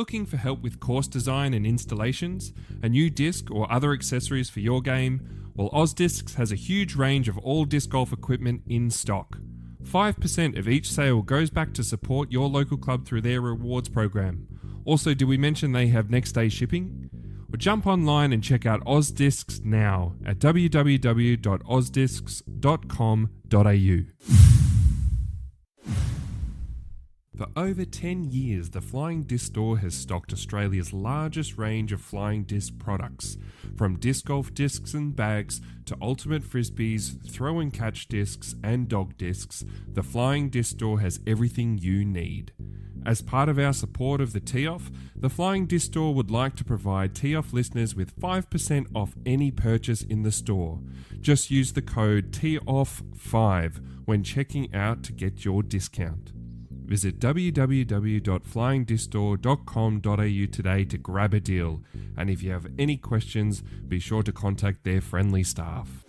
Looking for help with course design and installations? A new disc or other accessories for your game? Well, OzDiscs has a huge range of all disc golf equipment in stock. 5% of each sale goes back to support your local club through their rewards program. Also, did we mention they have next day shipping? Well, jump online and check out OzDiscs now at www.ozdiscs.com.au. For over 10 years, the Flying Disc Store has stocked Australia's largest range of flying disc products. From disc golf discs and bags to ultimate frisbees, throw and catch discs and dog discs, the Flying Disc Store has everything you need. As part of our support of the Tee-Off, the Flying Disc Store would like to provide Tee-Off listeners with 5% off any purchase in the store. Just use the code TEEOFF5 when checking out to get your discount. Visit www.flyingdiscstore.com.au today to grab a deal. And if you have any questions, be sure to contact their friendly staff.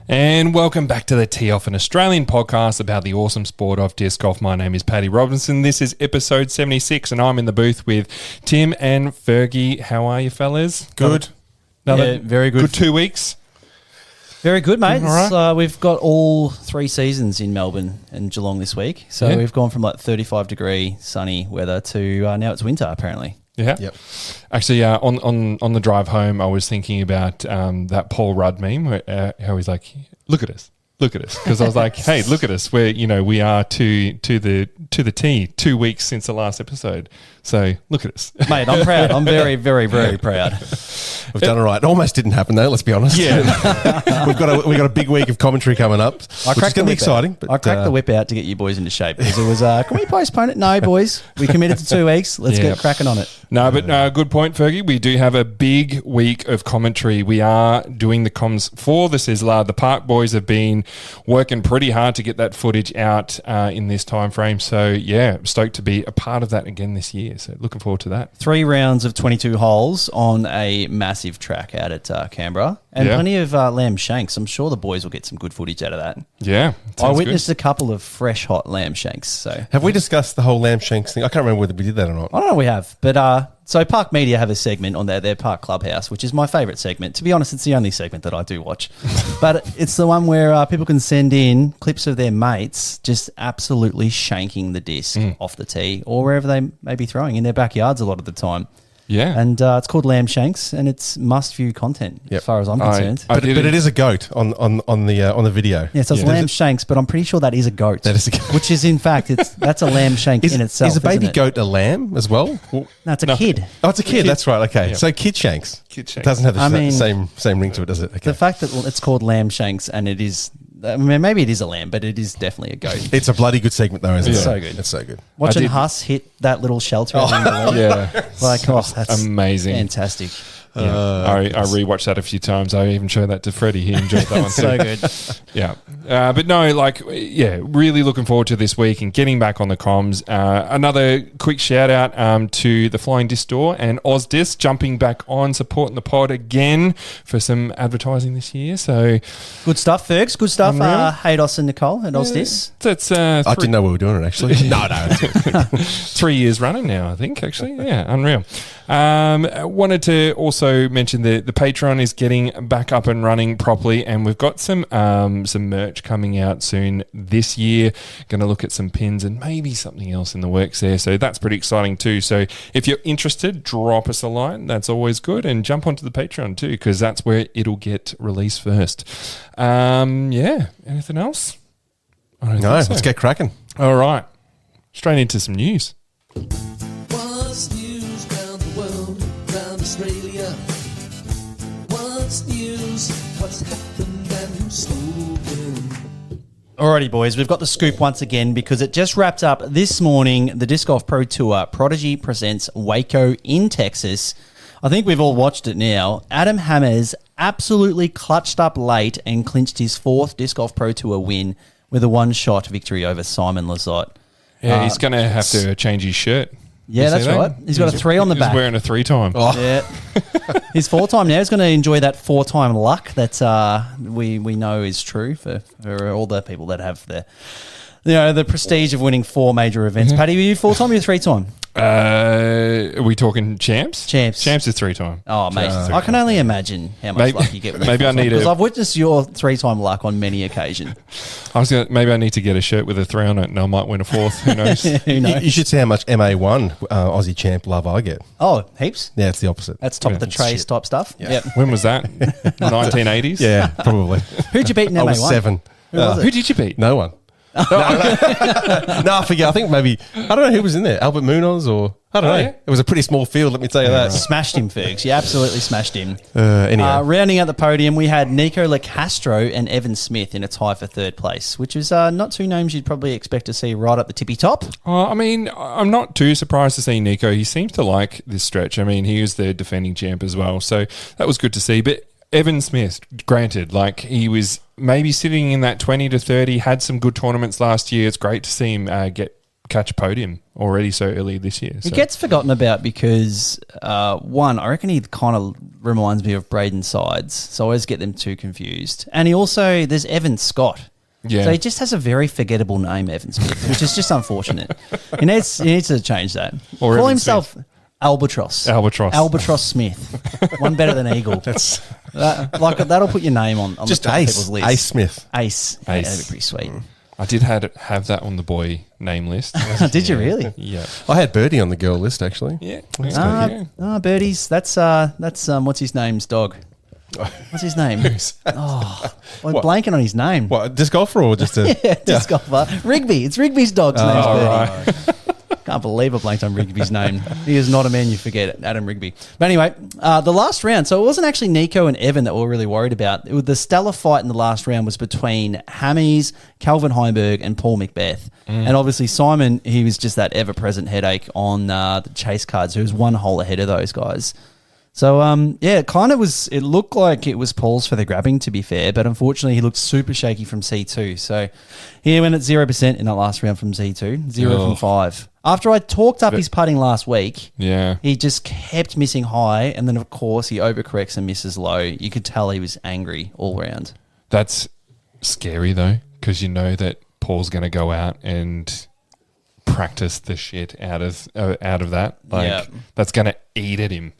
And welcome back to the Tee-Off, an Australian podcast about the awesome sport of disc golf. My name is Paddy Robinson. This is episode 76, and I'm in the booth with Tim and Fergie. How are you, fellas? Good. Very good. Good 2 weeks? Very good, mate. All right. We've got all 3 seasons in Melbourne and Geelong this week. So we've gone from like 35-degree sunny weather to now it's winter, apparently. Yeah. Yep. Actually, on the drive home, I was thinking about that Paul Rudd meme, where, how he's like, "Look at us, because I was like, "Hey, look at us. We are to the T 2 weeks since the last episode. So look at us, Mate, I'm proud. I'm very, very, very proud. We've done all right. It almost didn't happen though. Let's be honest. Yeah, we've got a big week of commentary coming up, which is going to be exciting. But I cracked the whip out to get you boys into shape because it was. Can we postpone it? No, boys. We committed to 2 weeks. Let's get cracking on it. No, but good point, Fergie. We do have a big week of commentary. We are doing the comms for the Sizzler. The Park boys have been working pretty hard to get that footage out in this time frame. So yeah, stoked to be a part of that again this year. So looking forward to that. 3 rounds of 22 holes on a massive track out at Canberra, and plenty of lamb shanks. I'm sure the boys will get some good footage out of that. Yeah, I witnessed a couple of fresh hot lamb shanks. So have we discussed the whole lamb shanks thing? I can't remember whether we did that or not. I don't know, we have, but so Park Media have a segment on their Park Clubhouse, which is my favourite segment. To be honest, it's the only segment that I do watch. But it's the one where people can send in clips of their mates just absolutely shanking the disc off the tee or wherever they may be throwing, in their backyards a lot of the time. Yeah. And it's called Lamb Shanks, and it's must-view content as far as I'm concerned. But it is a goat on the video. Yeah, so it's Lamb Shanks, but I'm pretty sure that is a goat. That is a goat. Which is, in fact, that's a lamb shank in itself. Is a baby goat a lamb as well? No, it's a kid. Oh, it's a kid. That's right. Okay. Yeah. So kid shanks. Kid shanks. It doesn't have the same ring to it, does it? Okay. The fact that it's called Lamb Shanks and it is... I mean, maybe it is a lamb, but it is definitely a goat. It's a bloody good segment, though, isn't it? It's so good. It's so good. Watching Huss hit that little shelter. That's amazing. Fantastic. Yeah. I rewatched that a few times. I even showed that to Freddie. He enjoyed that one too. So good. Yeah. But no, really looking forward to this week and getting back on the comms. Another quick shout out to the Flying Disc Store and OzDisc jumping back on, supporting the pod again for some advertising this year. So good stuff, Fergs. Good stuff. Haydos and Nicole at OzDisc. That's I didn't know we were doing it actually. No. 3 years running now, I think, actually. Yeah, unreal. Wanted to also mention the Patreon is getting back up and running properly, and we've got some merch coming out soon this year. Going to look at some pins and maybe something else in the works there. So that's pretty exciting too. So if you're interested, drop us a line. That's always good. And jump onto the Patreon too, because that's where it'll get released first. Anything else? No, let's get cracking. All right. Straight into some news. What's news around the world, around Australia? What's news? What's happened and who's spoken? Alrighty, boys, we've got the scoop once again because it just wrapped up this morning. The Disc Golf Pro Tour Prodigy presents Waco in Texas. I think we've all watched it now. Adam Hammers absolutely clutched up late and clinched his 4th Disc Golf Pro Tour win with a one-shot victory over Simon Lizotte. Yeah, he's going to have to change his shirt. Yeah, that's right. He's got a 3 on the back. He's wearing a 3-time. Oh. Yeah. His 4-time now. He's going to enjoy that 4-time luck that we know is true for all the people that have the prestige of winning 4 major events. Paddy, were you 4-time or 3-time? Are we talking champs? Champs. Champs is 3-time. Oh, mate. I can only imagine how much luck you get with maybe I need because I've witnessed your 3-time luck on many occasions. Maybe I need to get a shirt with a 3 on it and I might win a 4th. Who knows? Who knows? You should see how much MA1 Aussie champ love I get. Oh, heaps? Yeah, it's the opposite. That's top of the trays type stuff? Yeah. Yep. When was that? 1980s? Yeah, probably. Who'd you beat in MA1? I was 7. Who did you beat? No one. No, I forget. I think maybe, I don't know who was in there. Albert Munoz or, I don't know. Yeah. It was a pretty small field, let me tell you that. Smashed him, Fergs. You absolutely smashed him. Anyhow. Rounding out the podium, we had Nico LeCastro and Evan Smith in a tie for 3rd place, which is not 2 names you'd probably expect to see right up the tippy top. I mean, I'm not too surprised to see Nico. He seems to like this stretch. I mean, he was the defending champ as well. So that was good to see. But Evan Smith, granted, like he was maybe sitting in that 20 to 30, had some good tournaments last year. It's great to see him catch a podium already so early this year. He gets forgotten about because, one, I reckon he kind of reminds me of Braden Sides, so I always get them too confused. And there's Evan Scott. Yeah. So he just has a very forgettable name, Evan Smith, which is just unfortunate. He needs to change that. Or Call Evan himself Smith. Albatross. Albatross Smith. One better than Eagle. That'll put your name on Just the top of Ace. people's list. Ace Smith. Ace. Yeah, that'd be pretty sweet. I did have that on the boy name list. Did you really? Yeah. I had Birdie on the girl list, actually. Yeah. Birdies. That's what's his name's dog? What's his name? I'm blanking on his name. What, disc golfer or just a... Yeah, disc golfer. Rigby. It's Rigby's dog's name's Birdie. Right. Can't believe I blanked on Rigby's name. He is not a man you forget, Adam Rigby. But anyway, the last round. So it wasn't actually Nico and Evan that we were really worried about. The stellar fight in the last round was between Hammies, Calvin Heimberg, and Paul Macbeth. And obviously Simon, he was just that ever-present headache on the chase cards, who was 1 hole ahead of those guys. So, it kind of was, it looked like it was Paul's for the grabbing, to be fair, but unfortunately he looked super shaky from C2. So he went at 0% in that last round from C2, 0 from 5. After I talked up his putting last week, he just kept missing high, and then of course he overcorrects and misses low. You could tell he was angry all round. That's scary though, because you know that Paul's going to go out and practice the shit out of that. That's going to eat at him.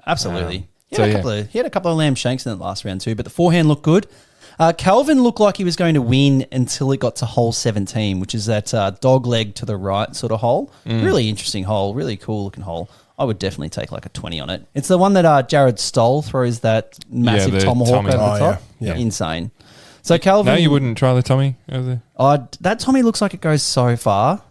Absolutely. He had a couple of lamb shanks in the last round too, but the forehand looked good. Calvin looked like he was going to win until it got to hole 17, which is that dog leg to the right sort of hole. Really interesting hole, really cool looking hole. I would definitely take like a 20 on it. It's the one that Jared Stoll throws that massive tomahawk over the top. Yeah. Insane. So Calvin... No, you wouldn't try the Tommy over there? That Tommy looks like it goes so far.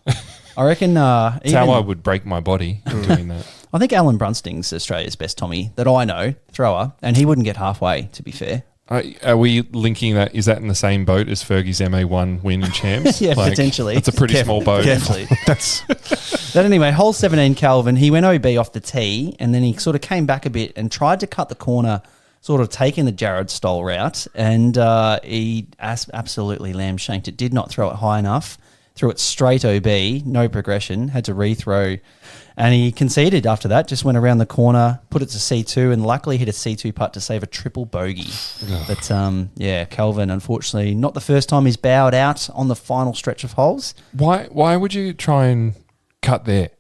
I reckon... That's how I would break my body doing that. I think Alan Brunsting's Australia's best Tommy that I know, thrower, and he wouldn't get halfway, to be fair. Are we linking that? Is that in the same boat as Fergie's MA1 win in champs? Yeah, potentially. It's a pretty small boat. Definitely. But anyway, hole 17, Calvin, he went OB off the tee, and then he sort of came back a bit and tried to cut the corner, sort of taking the Jared Stoll route, and he absolutely lamb-shanked it. Did not throw it high enough. Threw it straight OB, no progression, had to rethrow. And he conceded after that, just went around the corner, put it to C2, and luckily hit a C2 putt to save a triple bogey. But, Calvin, unfortunately, not the first time he's bowed out on the final stretch of holes. Why would you try and cut there?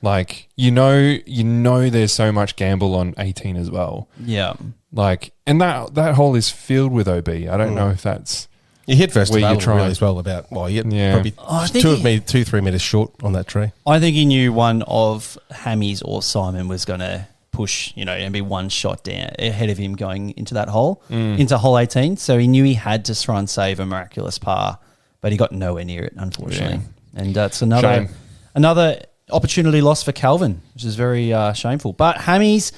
Like, you know there's so much gamble on 18 as well. Yeah. Like, and that hole is filled with OB. I don't know if that's... You hit first where of you try really as well about, you get probably I think 2-3 meters short on that tree. I think he knew one of Hammies or Simon was going to push, and be one shot down ahead of him going into that hole, into hole 18. So he knew he had to try and save a miraculous par, but he got nowhere near it, unfortunately. Yeah. And it's another opportunity loss for Calvin, which is very shameful. But Hammies,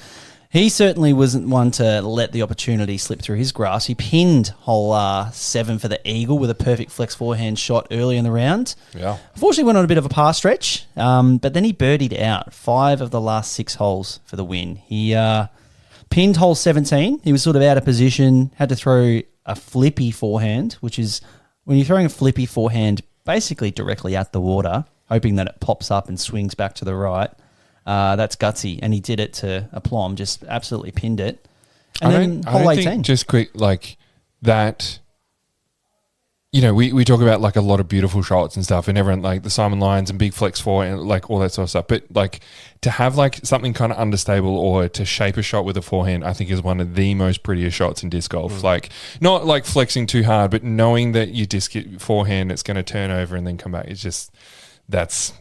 He certainly wasn't one to let the opportunity slip through his grasp. He pinned hole 7 for the eagle with a perfect flex forehand shot early in the round. Yeah. Unfortunately, went on a bit of a par stretch, but then he birdied out 5 of the last 6 holes for the win. He pinned hole 17. He was sort of out of position, had to throw a flippy forehand, which is when you're throwing a flippy forehand basically directly at the water, hoping that it pops up and swings back to the right. That's gutsy, and he did it to aplomb, just absolutely pinned it. And then hole 18. Think just quick, like that, you know, we talk about like a lot of beautiful shots and stuff, and everyone like the Simon Lyons and big flex four and like all that sort of stuff. But like to have like something kind of understable or to shape a shot with a forehand, I think is one of the most prettiest shots in disc golf. Like not like flexing too hard, but knowing that your disc forehand, it's going to turn over and then come back. It's just, that's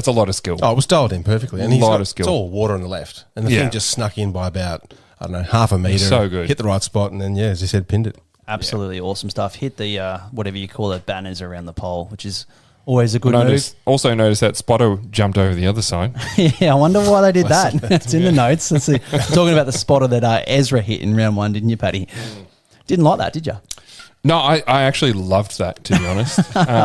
a lot of skill. Oh, it was dialed in perfectly. And A lot of skill. It's all water on the left. And the thing just snuck in by about, I don't know, half a metre. So good. Hit the right spot and then, as you said, pinned it. Absolutely awesome stuff. Hit the, whatever you call it, banners around the pole, which is always a good move. Also noticed that spotter jumped over the other side. Yeah, I wonder why they did that. It's in the notes. Let's see. Talking about the spotter that Ezra hit in round 1, didn't you, Paddy? Didn't like that, did you? No, I actually loved that, to be honest,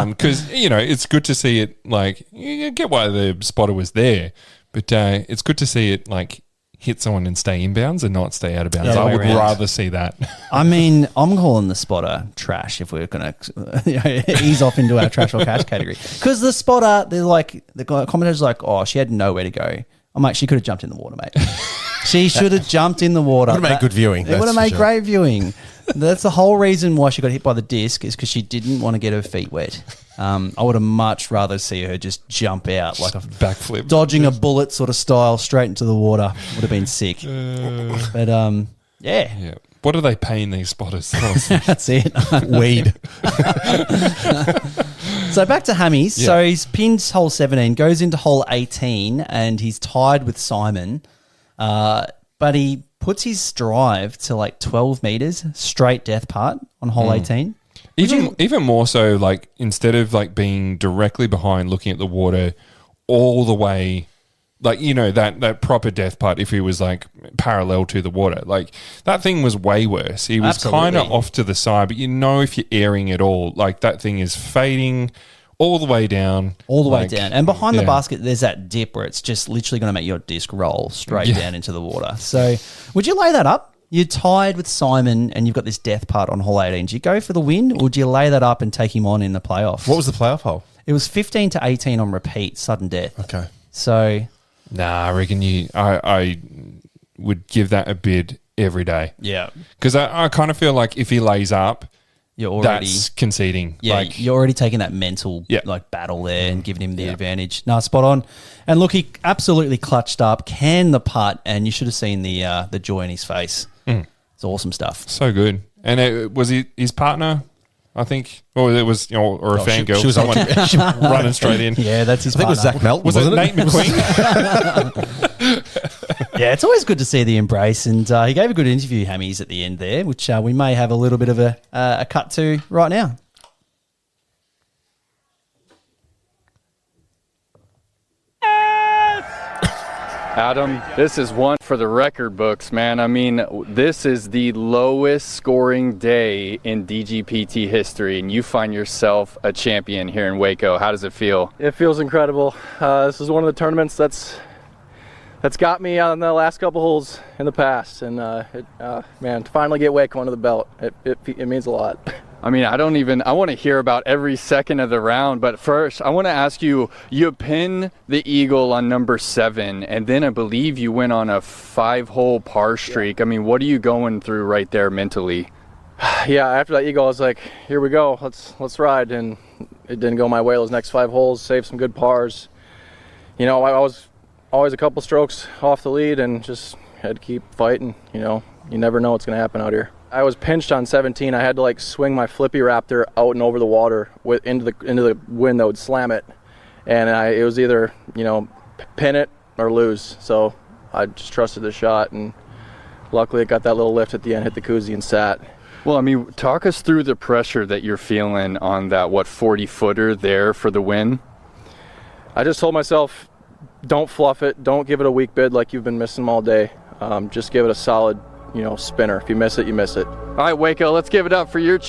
because you know it's good to see it. Like you get why the spotter was there, but it's good to see it like hit someone and stay inbounds and not stay out of bounds. Yeah, I would around. rather see that. I mean, I'm calling the spotter trash if we're going to ease off into our trash or cash category. Because the spotter, they're like, the commentators are like, oh, she had nowhere to go. I'm like, she could have jumped in the water, mate. She should have jumped in the water. Would have made good viewing. It would have made great viewing. That's the whole reason why she got hit by the disc, is because she didn't want to get her feet wet. I would have much rather see her just jump out like a Backflip, dodging a bullet sort of style straight into the water. Would have been sick. But Yeah. What are they paying these spotters? that's it. Weed. So back to Hammies. Yeah. So he's pinned hole 17, goes into hole 18, and he's tied with Simon. But he puts his drive to like 12 meters straight death part on hole 18. Even more so, like instead of like being directly behind, looking at the water all the way, like you know that proper death part. If he was like parallel to the water, like that thing was way worse. He was kind of off to the side, but you know if you're airing at all, like that thing is fading all the way down. All the way down. And behind the basket, there's that dip where it's just literally going to make your disc roll straight down into the water. So would you lay that up? You're tied with Simon and you've got this death part on hole 18. Do you go for the win or do you lay that up and take him on in the playoffs? What was the playoff hole? It was 15 to 18 on repeat, sudden death. Okay. So... Nah, I reckon I would give that a bid every day. Yeah. Because I kind of feel like if he lays up, you're already... that's conceding. Yeah, like, you're already taking that mental like battle there and giving him the advantage. No, spot on. And look, he absolutely clutched up, canned the putt, and you should have seen the joy in his face. It's awesome stuff. So good. And it was his partner, I think, or it was, or a fangirl. She was someone running straight in. Yeah, that's his I think it was partner. Zach Melton, Was it wasn't Nate McQueen? Yeah, it's always good to see the embrace. And he gave a good interview, Hammies, at the end there, which we may have a little bit of a cut to right now. Adam, this is one for the record books, man. I mean, this is the lowest scoring day in DGPT history, and you find yourself a champion here in Waco. How does it feel? It feels incredible. This is one of the tournaments that's got me on the last couple holes in the past, and man, to finally get Waco under the belt, it means a lot. I mean, I want to hear about every second of the round, but first, I want to ask you pin the eagle on number 7, and then I believe you went on a 5-hole par streak. Yeah. I mean, what are you going through right there mentally? Yeah, after that eagle, I was like, here we go, let's ride, and it didn't go my way those next 5 holes, saved some good pars. You know, I was always a couple strokes off the lead and just had to keep fighting. You know, you never know what's going to happen out here. I was pinched on 17. I had to like swing my flippy raptor out and over the water into the wind that would slam it, and it was either pin it or lose. So I just trusted the shot, and luckily it got that little lift at the end, hit the koozie and sat. Well, I mean, talk us through the pressure that you're feeling on that 40-footer there for the win. I just told myself, don't fluff it, don't give it a weak bid like you've been missing them all day. just give it a solid, spinner. If you miss it, you miss it. All right, Waco, let's give it up for your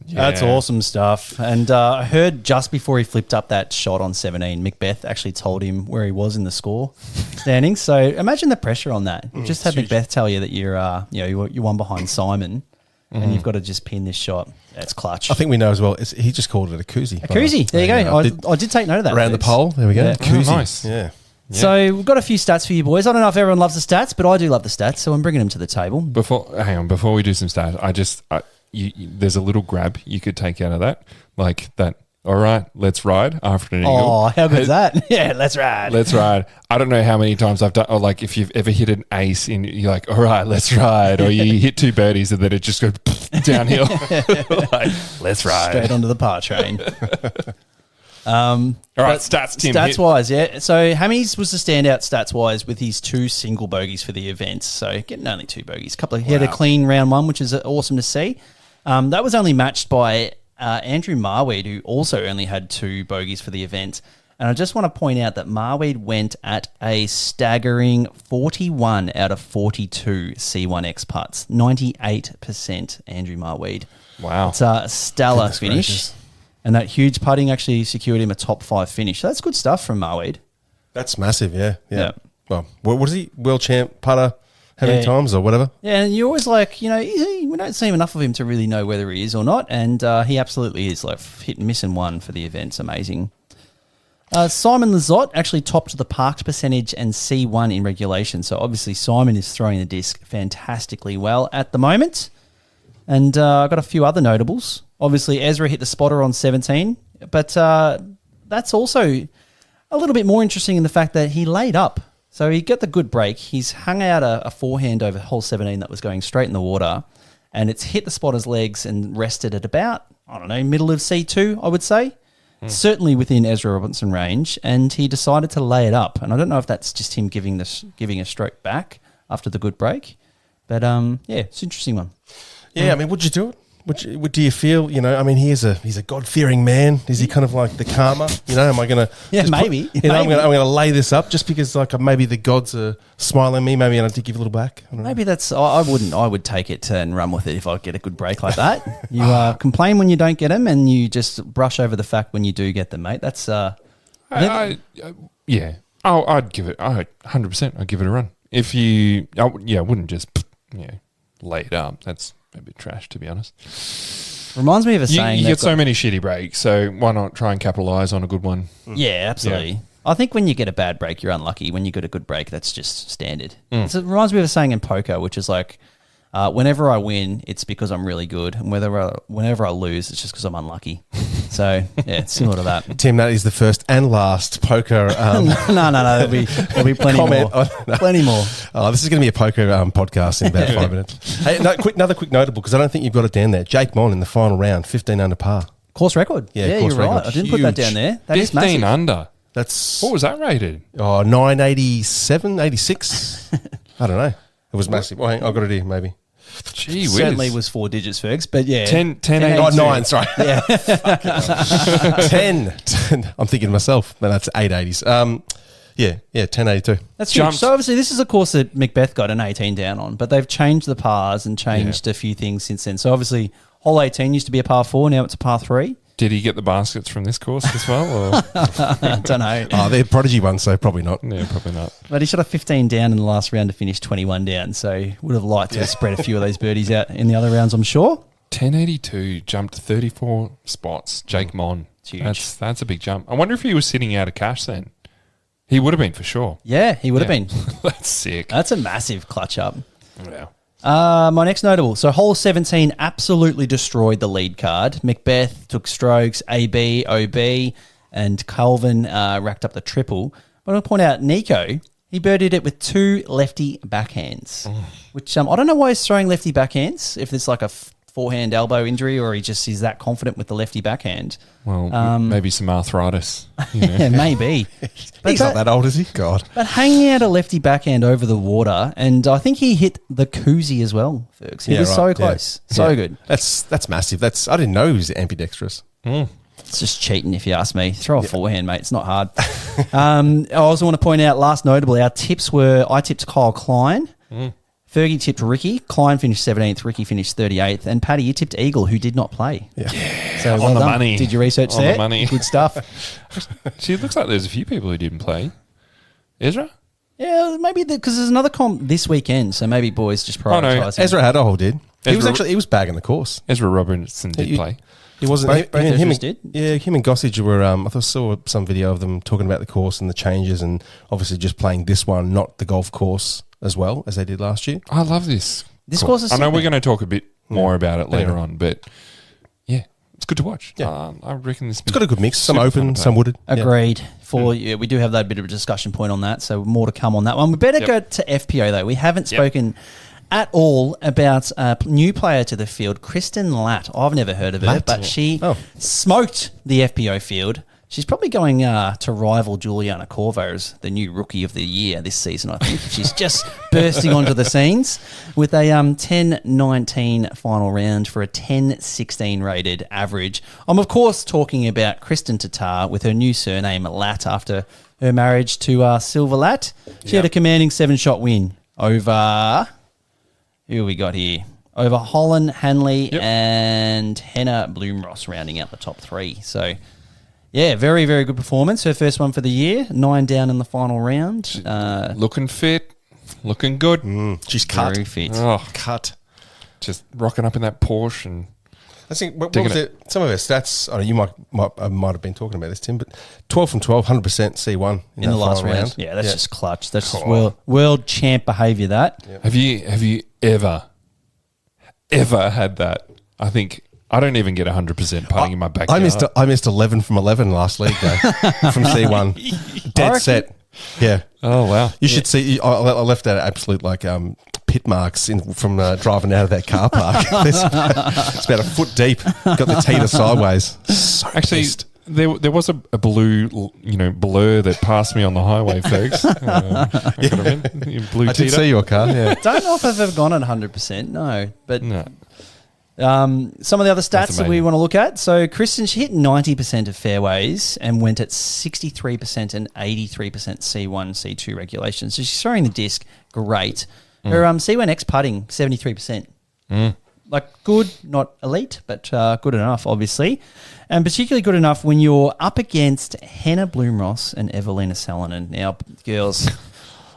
That's awesome stuff. And I heard just before he flipped up that shot on 17, Macbeth actually told him where he was in the score standings. So imagine the pressure on that. You just had Macbeth tell you that you're one behind Simon, and you've got to just pin this shot. That's clutch. I think we know as well. He just called it a koozie. A koozie. There you go. I did take note of that. Around the pole. There we go. Yeah. Koozie. Oh, nice. Yeah. So we've got a few stats for you boys. I don't know if everyone loves the stats, but I do love the stats, so I'm bringing them to the table. Before we do some stats, there's a little grab you could take out of that, like that. All right, let's ride after an eagle. Oh, how good is that? Yeah, let's ride. Let's ride. I don't know how many times I've done, or like if you've ever hit an ace and you're like, all right, let's ride, or you hit 2 birdies and then it just goes downhill. Like, let's ride. Straight onto the par train. All right, stats, Tim. Stats wise, yeah. So Hammies was the standout stats wise with his 2 single bogeys for the event. So getting only 2 bogeys. He had a clean round 1, which is awesome to see. That was only matched by Andrew Marweed, who also only had 2 bogeys for the event. And I just want to point out that Marweed went at a staggering 41 out of 42 C1X putts. 98% Andrew Marweed. Wow. It's a stellar finish. Gracious. And that huge putting actually secured him a top 5 finish. So that's good stuff from Marweed. That's massive, yeah. Yeah. Well, what is he? World champ putter how many times or whatever? Yeah, and you're always like, we don't see enough of him to really know whether he is or not. And he absolutely is, like hit and miss in 1 for the event. It's amazing. Simon Lizotte actually topped the parked percentage and C1 in regulation. So obviously Simon is throwing the disc fantastically well at the moment. And I've got a few other notables. Obviously, Ezra hit the spotter on 17, but that's also a little bit more interesting in the fact that he laid up. So he got the good break. He's hung out a forehand over hole 17 that was going straight in the water, and it's hit the spotter's legs and rested at about, middle of C2, I would say. Certainly within Ezra Robinson range, and he decided to lay it up. And I don't know if that's just him giving a stroke back after the good break, but it's an interesting one. Yeah, would you do it? Do you feel, he's a God-fearing man. Is he kind of like the karma? Am I going to... Yeah, maybe. I'm going to lay this up just because maybe the gods are smiling at me. Maybe I need to give a little back. I don't know. Maybe that's... I wouldn't. I would take it and run with it if I get a good break like that. You complain when you don't get them and you just brush over the fact when you do get them, mate. That's... I'd give it... 100% I'd give it a run. If you... I wouldn't just lay it up. That's... a bit trash, to be honest. Reminds me of a saying. You get so many shitty breaks, so why not try and capitalise on a good one? Yeah, absolutely. Yeah. I think when you get a bad break, you're unlucky. When you get a good break, that's just standard. It reminds me of a saying in poker, which is like, whenever I win, it's because I'm really good, and whenever I lose, it's just because I'm unlucky. So yeah, it's similar to that. Tim, that is the first and last poker. No. There'll be plenty more. Plenty more. Oh, this is going to be a poker podcast in about 5 minutes. Hey, another quick notable, because I don't think you've got it down there. Jake Mon in the final round, 15 under par. Course record. Yeah, you're right. I didn't put that down there. That 15 under. That's... What was that rated? 987, 86. I don't know. It was massive. Well, I've got it here, maybe. Gee whiz. Certainly was 4 digits, Fergs, but yeah. 10 9, sorry. Yeah. 10. I'm thinking to myself, but that's 880s. 1082. That's huge. So obviously this is a course that Macbeth got an 18 down on, but they've changed the pars and changed a few things since then. So obviously hole 18 used to be a par 4, now it's a par 3. Did he get the baskets from this course as well? Or? I don't know. Oh, they're prodigy ones, so probably not. Yeah, probably not. But he shot a 15 down in the last round to finish 21 down, so would have liked to spread a few of those birdies out in the other rounds, I'm sure. 1082 jumped 34 spots. Jake Mon. Huge. That's a big jump. I wonder if he was sitting out of cash then. He would have been for sure. Yeah, he would have been. That's sick. That's a massive clutch up. Yeah. My next notable. So hole 17 absolutely destroyed the lead card. Macbeth took strokes, AB, OB, and Calvin racked up the triple. But I'll point out Nico, he birdied it with 2 lefty backhands, which I don't know why he's throwing lefty backhands, if it's like a forehand elbow injury or he just is that confident with the lefty backhand. Well, maybe some arthritis. You know? Yeah, maybe. He's not that old, is he? God. But hanging out a lefty backhand over the water, and I think he hit the koozie as well, Fergs. He was so close. Yeah. So good. That's massive. I didn't know he was ambidextrous. It's just cheating if you ask me. Throw a forehand, mate. It's not hard. I also want to point out, last notably, I tipped Kyle Klein Fergie tipped Ricky. Klein finished 17th. Ricky finished 38th. And Paddy, you tipped Eagle, who did not play. Yeah. So on well the done. money. Did your research On there? the money. Good stuff. See, it looks like there's a few people who didn't play. Ezra? Yeah, maybe because there's another comp this weekend, so maybe boys just prioritise. him. Ezra Hadohl did. Ezra- He was bagging the course. Ezra Robertson did play. He wasn't. Both him Ezras and, did? Yeah, him and Gossage were. I saw some video of them talking about the course and the changes, and obviously just playing this one, not the golf course as well as they did last year. I love this. This course is I know sick, we're man. going to talk a bit more about it later Anyway. on, but yeah, it's good to watch. Yeah. I reckon this. It's got a good mix. Some super fun open, to some play. wooded. Yeah. Agreed. We do have that bit of a discussion point on that, so more to come on that one. We better go to FPO though. We haven't spoken at all about a new player to the field, Kristen Latt. I've never heard of her, but she smoked the FPO field. She's probably going to rival Juliana Corvo as the new rookie of the year this season, I think. She's just bursting onto the scenes with a 10-19 final round for a 10-16 rated average. I'm, of course, talking about Kristen Tatar with her new surname, Latt, after her marriage to Silver Latt. She had a commanding 7-shot win over... Who we got here? Over Holland, Hanley, and Henna Bloomross rounding out the top three. So... yeah, very, very good performance. Her first one for the year. 9 down in the final round. Looking fit, looking good. She's cut. Very fit. Oh, Cut. just rocking up in that Porsche and I think what Digging was it? Some of her stats. I know you might have been talking about this, Tim, but 12 from 12, 100% C1 In the that last final round. Yeah, that's just clutch. That's just Oh. world champ behaviour, that. Yep. Have you ever had that? I think I don't even get 100% putting in my backyard. I missed 11 from 11 last league though from C1. Dead set. Yeah. Oh wow! You should see. I left that absolute pit marks from driving out of that car park. It's about a foot deep. Got the teeter sideways. So Actually, pissed. there was a blue blur that passed me on the highway, folks. Blue I did teeter. see your car. Yeah. Don't know if I've ever gone at 100%, no. But No. some of the other stats That's that we amazing. want to look at. So Kristen, she hit 90% of fairways and went at 63% and 83% C1, C2 regulations. So she's throwing the disc great. Her C1X putting, 73%. Like good, not elite, but good enough, obviously. And particularly good enough when you're up against Henna Bloomross and Evelina Salonen. Now, girls...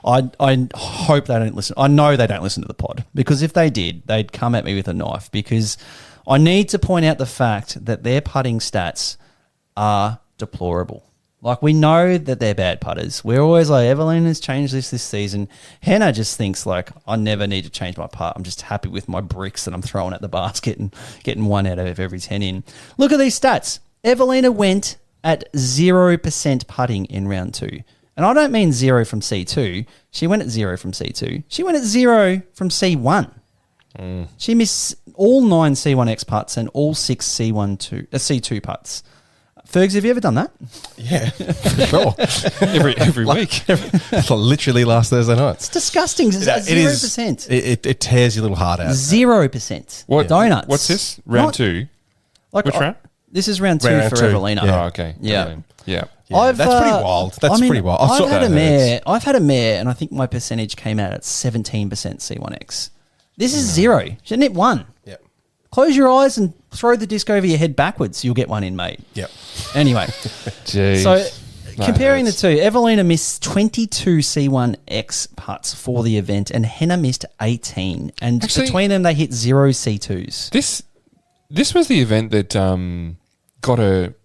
I hope they don't listen. I know they don't listen to the pod, because if they did, they'd come at me with a knife, because I need to point out the fact that their putting stats are deplorable. Like, we know that they're bad putters. We're always like, Evelina's changed this season. Henna just thinks like, I never need to change my putt. I'm just happy with my bricks that I'm throwing at the basket and getting 1 out of every 10 in. Look at these stats. Evelina went at 0% putting in round 2. And I don't mean 0 from C2. She went at 0 from C2. She went at 0 from C1. She missed all 9 C1X putts and all 6 C2 putts. Fergs, have you ever done that? Yeah. For sure. every week. Literally last Thursday night. It's disgusting. It's Yeah, 0%. It tears your little heart out. 0%. What Donuts. What's this? Round Not- 2. Like, Which round? This is round 2 Round for 2. Evelina. Yeah. Oh, okay. Yeah. Yeah. Yeah, that's pretty wild. That's pretty wild. I saw I've had that. a mare. I've had a mare, and I think my percentage came out at 17% C1X. This is 0. She didn't hit 1. Yeah. Close your eyes and throw the disc over your head backwards. You'll get one in, mate. Yep. Anyway, Jeez. so That comparing the hurts. two, Evelina missed 22 C1X putts for the event, and Henna missed 18. And Actually- between them, they hit 0 C2s. This was the event that got her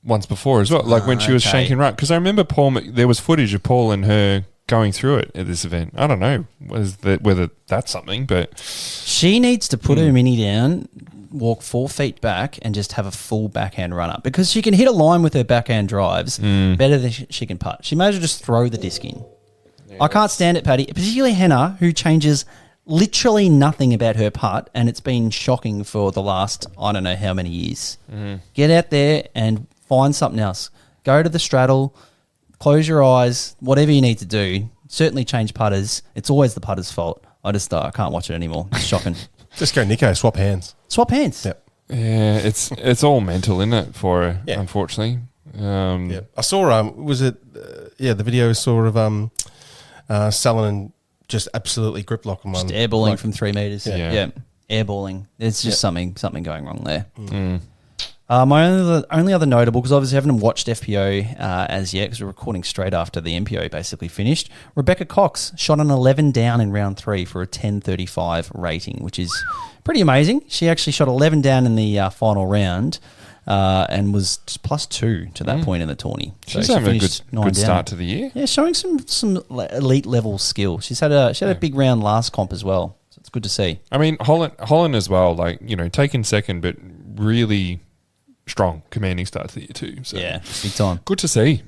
once before as well, like when she was okay. shanking right. Because I remember there was footage of Paul and her going through it at this event. I don't know whether that's something, but She needs to put her mini down, walk 4 feet back, and just have a full backhand run up, because she can hit a line with her backhand drives better than she can putt. She may as well just throw the disc in. I can't stand it, Paddy, particularly Henna, who changes literally nothing about her putt, and it's been shocking for the last, I don't know how many years. Get out there and find something else. Go to the straddle, close your eyes, whatever you need to do. Certainly change putters. It's always the putter's fault. I can't watch it anymore. It's shocking. Just go, Nico. Swap hands. Swap hands. Yep. yeah, it's all mental, isn't it, for her, Yeah. unfortunately. Yeah. I saw. Was it? The video saw of Salonen just absolutely grip lock on one. Just airballing from 3 meters. Yeah. Airballing. There's just something going wrong there. Mm. My only other notable, because obviously I haven't watched FPO as yet, because we're recording straight after the MPO basically finished. Rebecca Cox shot an 11 down in round 3 for a 10.35 rating, which is pretty amazing. She actually shot 11 down in the final round and was +2 to that point in the tourney. She's So having a finished good 9 start down. to the year. Yeah, showing some elite level skill. She had a big round last comp as well. So it's good to see. I mean, Holland as well, like, you know, taken second, but really strong, commanding start to the year too. So Yeah, big time. good to see.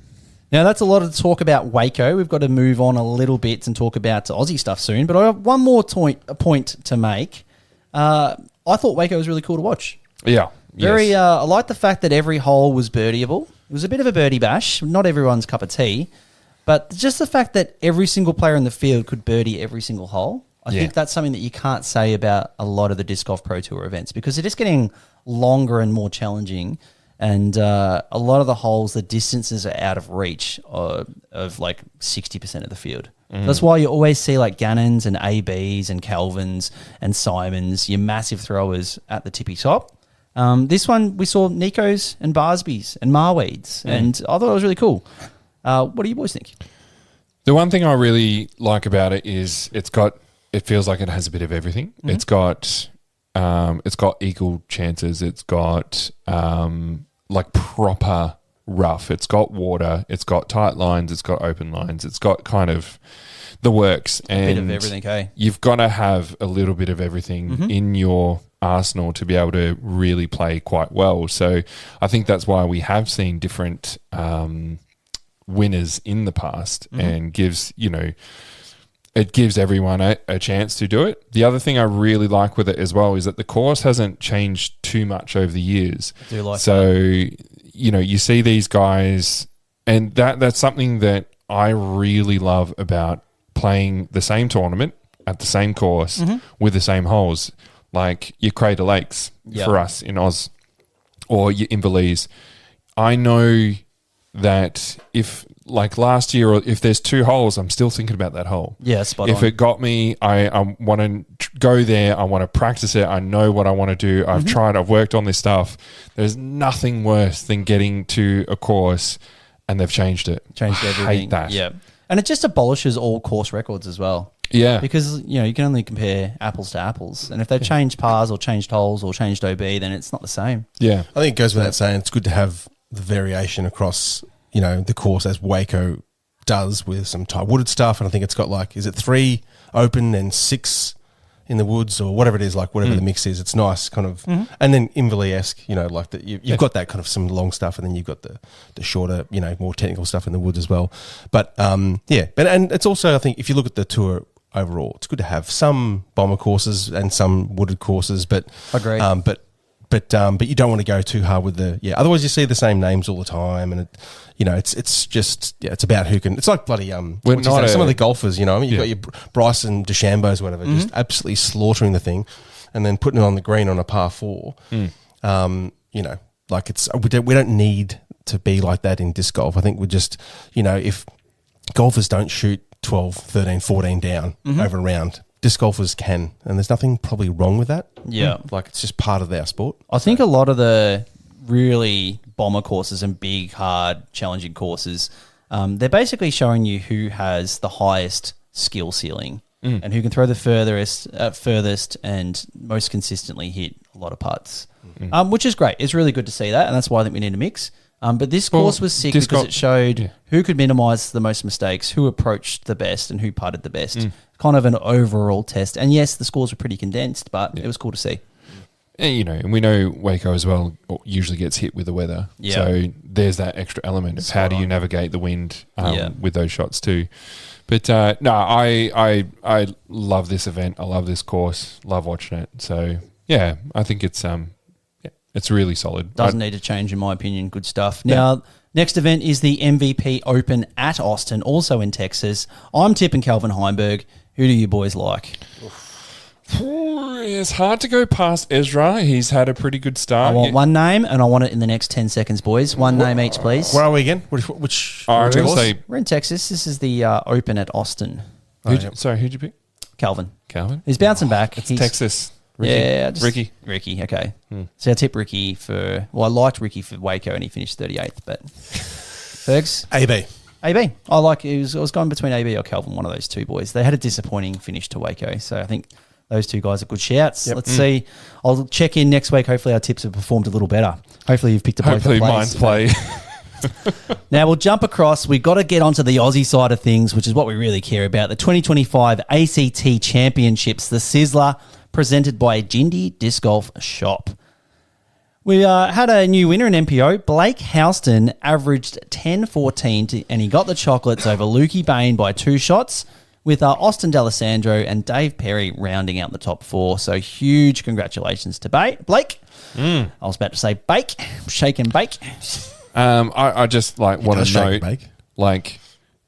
Now, that's a lot of talk about Waco. We've got to move on a little bit and talk about Aussie stuff soon. But I have one more point to make. I thought Waco was really cool to watch. Yeah. Yes. I like the fact that every hole was birdieable. It was a bit of a birdie bash, not everyone's cup of tea. But just the fact that every single player in the field could birdie every single hole, I think that's something that you can't say about a lot of the Disc Golf Pro Tour events, because it is getting longer and more challenging. And a lot of the holes, the distances are out of reach of like 60% of the field. That's why you always see like Gannons and ABs and Calvins and Simons, your massive throwers at the tippy top. This one, we saw Nikos and Barsbys and Marweeds, and I thought it was really cool. What do you boys think? The one thing I really like about it is it feels like it has a bit of everything. It's got equal chances. It's got like proper rough. It's got water. It's got tight lines. It's got open lines. It's got kind of the works. And Bit of everything, okay? You've got to have a little bit of everything in your arsenal to be able to really play quite well. So I think that's why we have seen different winners in the past, and gives, you know, it gives everyone a chance to do it. The other thing I really like with it as well is that the course hasn't changed too much over the years. I do like so, you know, you see these guys, and that's something that I really love about playing the same tournament at the same course with the same holes, like your Crater Lakes for us in Oz, or your Inverleys. I know that if, like last year, or if there's 2 holes, I'm still thinking about that hole. Yeah, spot If on. it got me, I want to go there. I want to practice it. I know what I want to do. I've tried. I've worked on this stuff. There's nothing worse than getting to a course and they've changed it. Changed I everything. hate that. Yeah. And it just abolishes all course records as well. Yeah. Because, you know, you can only compare apples to apples. And if they've changed pars or changed holes or changed OB, then it's not the same. Yeah. I think it goes without saying it's good to have the variation across, you know, the course, as Waco does with some tight wooded stuff. And I think it's got like, is it 3 open and 6 in the woods or whatever it is, like whatever the mix is. It's nice kind of, and then Inverley-esque, you know, like that you've got that kind of some long stuff, and then you've got the shorter, you know, more technical stuff in the woods as well. But and it's also, I think if you look at the tour overall, it's good to have some bomber courses and some wooded courses, but Agreed. But you don't want to go too hard with otherwise you see the same names all the time, and it, you know, it's just it's about who can. It's like bloody some of the golfers, you know, I mean, you've got your Bryson DeChambeau's, whatever, just absolutely slaughtering the thing, and then putting it on the green on a par 4. You know, like we don't need to be like that in disc golf. I think we just, you know, if golfers don't shoot 12, 13, 14 down over a round, disc golfers can, and there's nothing probably wrong with that. Yeah. Like it's just part of our sport. I think a lot of the really bomber courses and big, hard, challenging courses, they're basically showing you who has the highest skill ceiling and who can throw the furthest and most consistently hit a lot of putts, which is great. It's really good to see that, and that's why I think we need a mix. But this course was sick because it showed who could minimise the most mistakes, who approached the best, and who putted the best. Kind of an overall test. And yes, the scores were pretty condensed, but it was cool to see. And, you know, and we know Waco as well usually gets hit with the weather. Yeah. So there's that extra element of how do you navigate the wind with those shots too. But no, I love this event. I love this course. Love watching it. So yeah, I think it's it's really solid. Doesn't need to change, in my opinion. Good stuff. Now, next event is the MVP Open at Austin, also in Texas. I'm tipping Calvin Heimberg. Who do you boys like? It's hard to go past Ezra. He's had a pretty good start. I want one name, and I want it in the next 10 seconds, boys. One name each, please. Where are we again? Which I'm going to say We're in Texas. This is the Open at Austin. Who'd you pick? Calvin. Calvin? He's bouncing back. It's He's, Texas. Ricky. Yeah, Ricky. Okay. So I tip Ricky for. Well, I liked Ricky for Waco, and he finished 38th. But Fergs, AB. I like. I was going between AB or Calvin, one of those two boys. They had a disappointing finish to Waco, so I think those two guys are good shouts. Yep. Let's see. I'll check in next week. Hopefully, our tips have performed a little better. Hopefully, you've picked a bloke Hopefully, that mine's plays. play. Now we'll jump across. We've got to get onto the Aussie side of things, which is what we really care about. The 2025 ACT Championships, the Sizzler, presented by Jindy Disc Golf Shop. We had a new winner in MPO. Blake Houston averaged 10-14, and he got the chocolates over Lukey Bain by 2 shots, with Austin D'Alessandro and Dave Perry rounding out the top 4. So huge congratulations to Blake. I was about to say bake, shake and bake. I just want to note, Bake.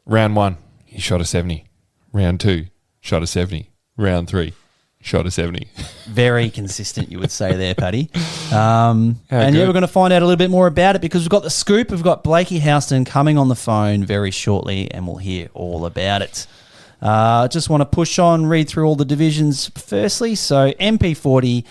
round 1, he shot a 70. Round 2, shot a 70. Round 3, shot a 70. Very consistent, you would say there, Paddy. And good. we're going to find out a little bit more about it because we've got the scoop. We've got Blakey Houston coming on the phone very shortly, and we'll hear all about it. Just want to push on, read through all the divisions firstly. So MP40,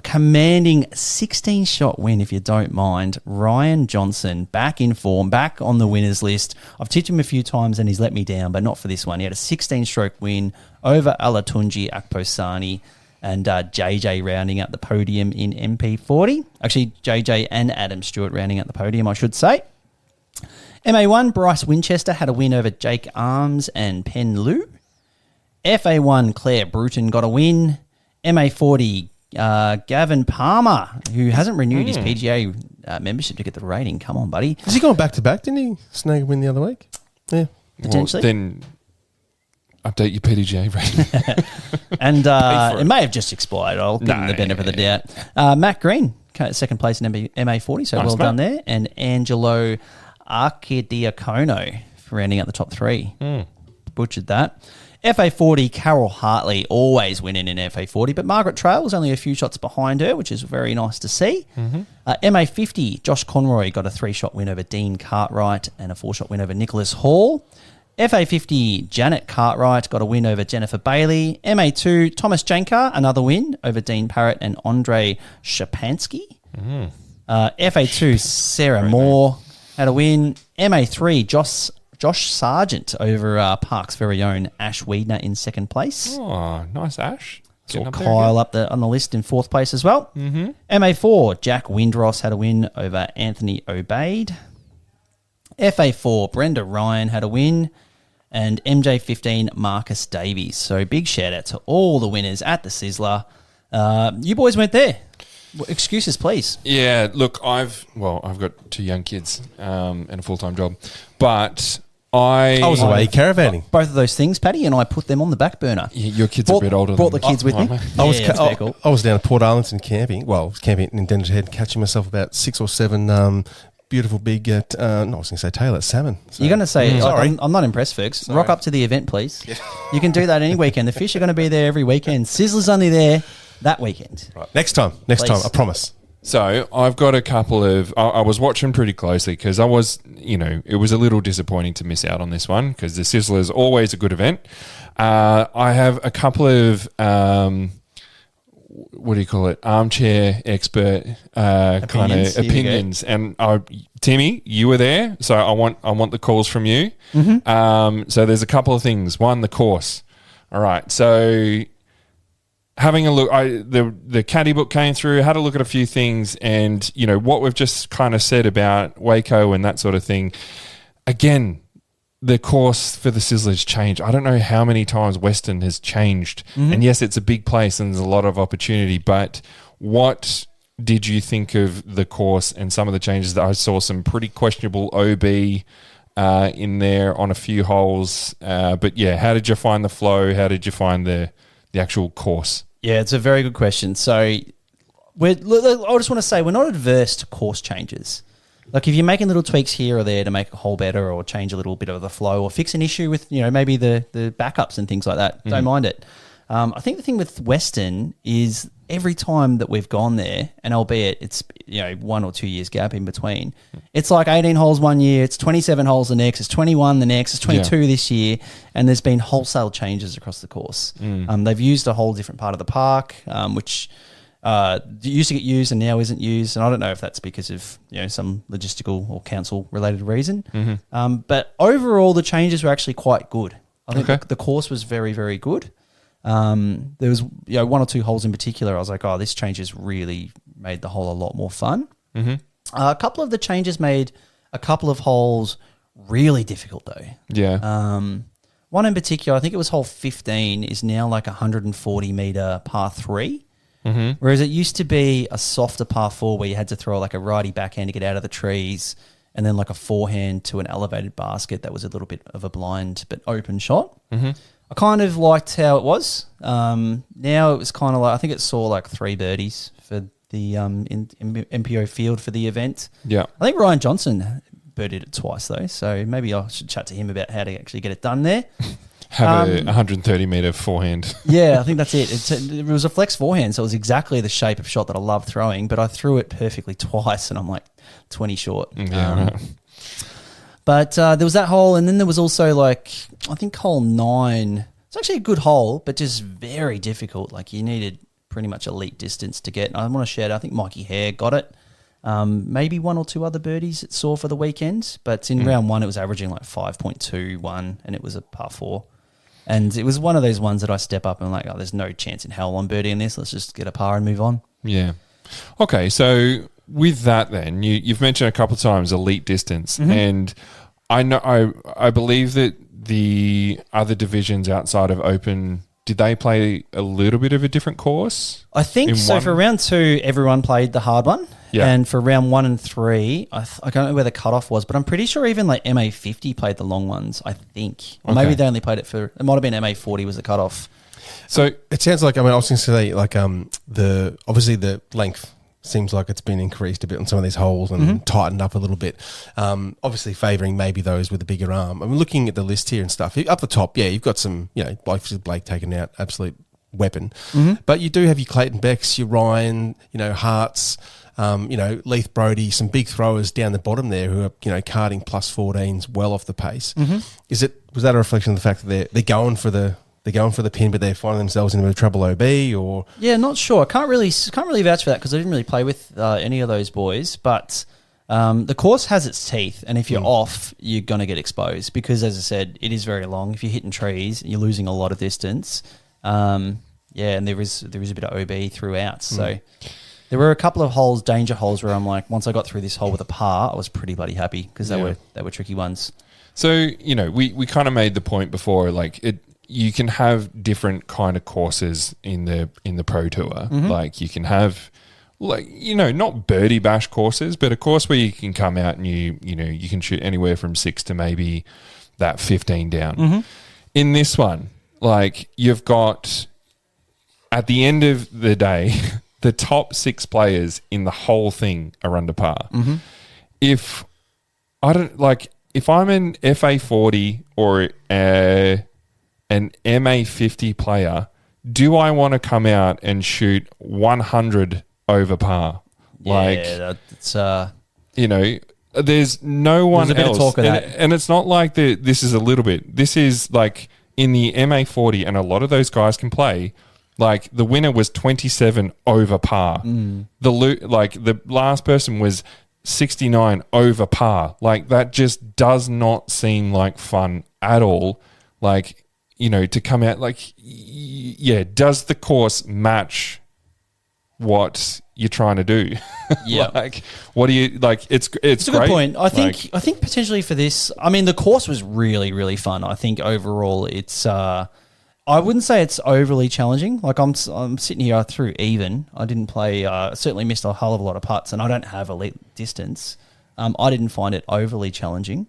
commanding 16-shot win, if you don't mind. Ryan Johnson, back in form, back on the winners list. I've tipped him a few times and he's let me down, but not for this one. He had a 16-stroke win over Alatunji Akposani, and JJ rounding out the podium in MP40. Actually, JJ and Adam Stewart rounding out the podium, I should say. MA1, Bryce Winchester had a win over Jake Arms and Pen Liu. FA1, Claire Bruton got a win. MA40, Gavin Palmer, who hasn't renewed his PGA membership to get the rating. Come on, buddy. Is he going back-to-back? Didn't he snag a win the other week? Yeah. Potentially. Well, then update your PDGA rating. And for it it. may have just expired. I'll give him the benefit of the doubt. Matt Green, second place in MA40, so Nice, well done mate. there. And Angelo Archidiacono for rounding out the top 3. Butchered that. FA40, Carol Hartley, always winning in FA40, but Margaret Trail was only a few shots behind her, which is very nice to see. MA50, Josh Conroy got a 3-shot win over Dean Cartwright and a 4-shot win over Nicholas Hall. FA50, Janet Cartwright got a win over Jennifer Bailey. MA2, Thomas Jankar, another win over Dean Parrott and Andre Shapansky. FA2, Sarah Moore had a win. MA3, Josh Sargent over Park's very own Ash Wiedner in second place. Oh, nice, Ash. Saw Getting up there Kyle up on the list in fourth place as well. MA4, Jack Windross had a win over Anthony Obeid. FA4, Brenda Ryan had a win. And MJ15, Marcus Davies. So big shout out to all the winners at the Sizzler. You boys went there. Excuses, please. Yeah, look, I've got 2 young kids and a full-time job, but I was away caravanning. Both of those things, Paddy, and I put them on the back burner. Your kids are a bit older. Brought than the kids with me. mate. I was down at Port Arlington camping. Well, I was camping in Denver Head, catching myself about 6 or 7 beautiful big, no, I was going to say tailor salmon. So. You're going to say, Sorry. I'm not impressed, Fergs. Rock up to the event, please. You can do that any weekend. The fish are going to be there every weekend. Sizzler's only there that weekend. Right. Next time, I promise. So I've got a couple of. I was watching pretty closely because I was, it was a little disappointing to miss out on this one because the Sizzler is always a good event. I have a couple of. What do you call it? Armchair expert kind of opinions, and Timmy, you were there, so I want the calls from you. So there's a couple of things. One, the course. All right, so having a look, the caddy book came through, had a look at a few things, and what we've just kind of said about Waco and that sort of thing. Again, the course for the Sizzler's changed. I don't know how many times Western has changed. And yes, it's a big place and there's a lot of opportunity, but what did you think of the course and some of the changes? That I saw some pretty questionable OB in there on a few holes. But yeah, how did you find the flow? How did you find the actual course? Yeah, it's a very good question. So I just want to say we're not adverse to course changes. Like if you're making little tweaks here or there to make a hole better or change a little bit of the flow or fix an issue with, maybe the backups and things like that, don't mind it. I think the thing with Western is every time that we've gone there, and albeit it's 1 or 2 years gap in between, it's like 18 holes one year, it's 27 holes the next, it's 21 the next, it's 22 this year, and there's been wholesale changes across the course. They've used a whole different part of the park, which used to get used and now isn't used, and I don't know if that's because of some logistical or council related reason. But overall, the changes were actually quite good. I think the course was very, very good. There was 1 or 2 holes in particular. I was like, oh, this change has really made the hole a lot more fun. A couple of the changes made a couple of holes really difficult though. Yeah. One in particular, I think it was hole 15, is now like 140 meter par 3. Whereas it used to be a softer par 4 where you had to throw like a righty backhand to get out of the trees, and then like a forehand to an elevated basket that was a little bit of a blind but open shot. I kind of liked how it was. Now it was kind of like, I think it saw like 3 birdies for the MPO field for the event. Yeah. I think Ryan Johnson birdied it twice though, so maybe I should chat to him about how to actually get it done there. Have a 130 meter forehand. Yeah, I think that's it. It was a flex forehand, so it was exactly the shape of shot that I love throwing, but I threw it perfectly twice and I'm like 20 short. Yeah, right. But there was that hole, and then there was also like, I think hole 9. It's actually a good hole, but just very difficult. Like you needed pretty much elite distance to get. I want to shout out, I think Mikey Hare got it. Maybe 1 or 2 other birdies it saw for the weekend, but in round 1 it was averaging like 5.21 and it was a par 4. And it was one of those ones that I step up and I'm like, oh, there's no chance in hell I'm birdieing this. Let's just get a par and move on. Yeah. Okay, so with that then, you've mentioned a couple of times elite distance, and I believe that the other divisions outside of Open, did they play a little bit of a different course? I think so. For round 2, everyone played the hard one. Yeah. And for round 1 and 3, I don't know where the cutoff was, but I'm pretty sure even like MA50 played the long ones, I think. Or maybe they only played it for, it might have been MA40 was the cutoff. So it sounds like, I was going to say, like obviously the length seems like it's been increased a bit on some of these holes and tightened up a little bit. Obviously favouring maybe those with a bigger arm. I'm looking at the list here and stuff. Up the top, you've got some, Blake taken out, absolute weapon. But you do have your Clayton Becks, your Ryan, Harts, Leith Brody, some big throwers down the bottom there who are, karting plus 14s well off the pace. Was that a reflection of the fact that they're going for the pin, but they're finding themselves in a bit of trouble OB, or? Yeah, not sure. I can't really vouch for that because I didn't really play with any of those boys. But the course has its teeth, and if you're off, you're going to get exposed because, as I said, it is very long. If you're hitting trees, you're losing a lot of distance. And there is a bit of OB throughout. So there were a couple of danger holes, where I'm like, once I got through this hole with a par, I was pretty bloody happy because they were tricky ones. So we kind of made the point before, like you can have different kind of courses in the Pro Tour. Like you can have, like, not birdie bash courses, but a course where you can come out and you can shoot anywhere from 6 to maybe that 15 down. In this one, like, you've got, at the end of the day, the top 6 players in the whole thing are under par. If I'm an FA40 or an MA50 player, do I want to come out and shoot 100 over par? There's no one else. There's a bit of talk of that. And it's not like this is a little bit. This is like in the MA40, and a lot of those guys can play. Like the winner was 27 over par. The last person was 69 over par. Like that just does not seem like fun at all. Like, to come out, like, does the course match what you're trying to do? Yeah. Like, what do you, like, it's a great. Good point. I think potentially for this, the course was really, really fun. I think overall it's, I wouldn't say it's overly challenging. Like I'm sitting here, I threw even. I didn't play, certainly missed a hell of a lot of putts, and I don't have elite distance. I didn't find it overly challenging.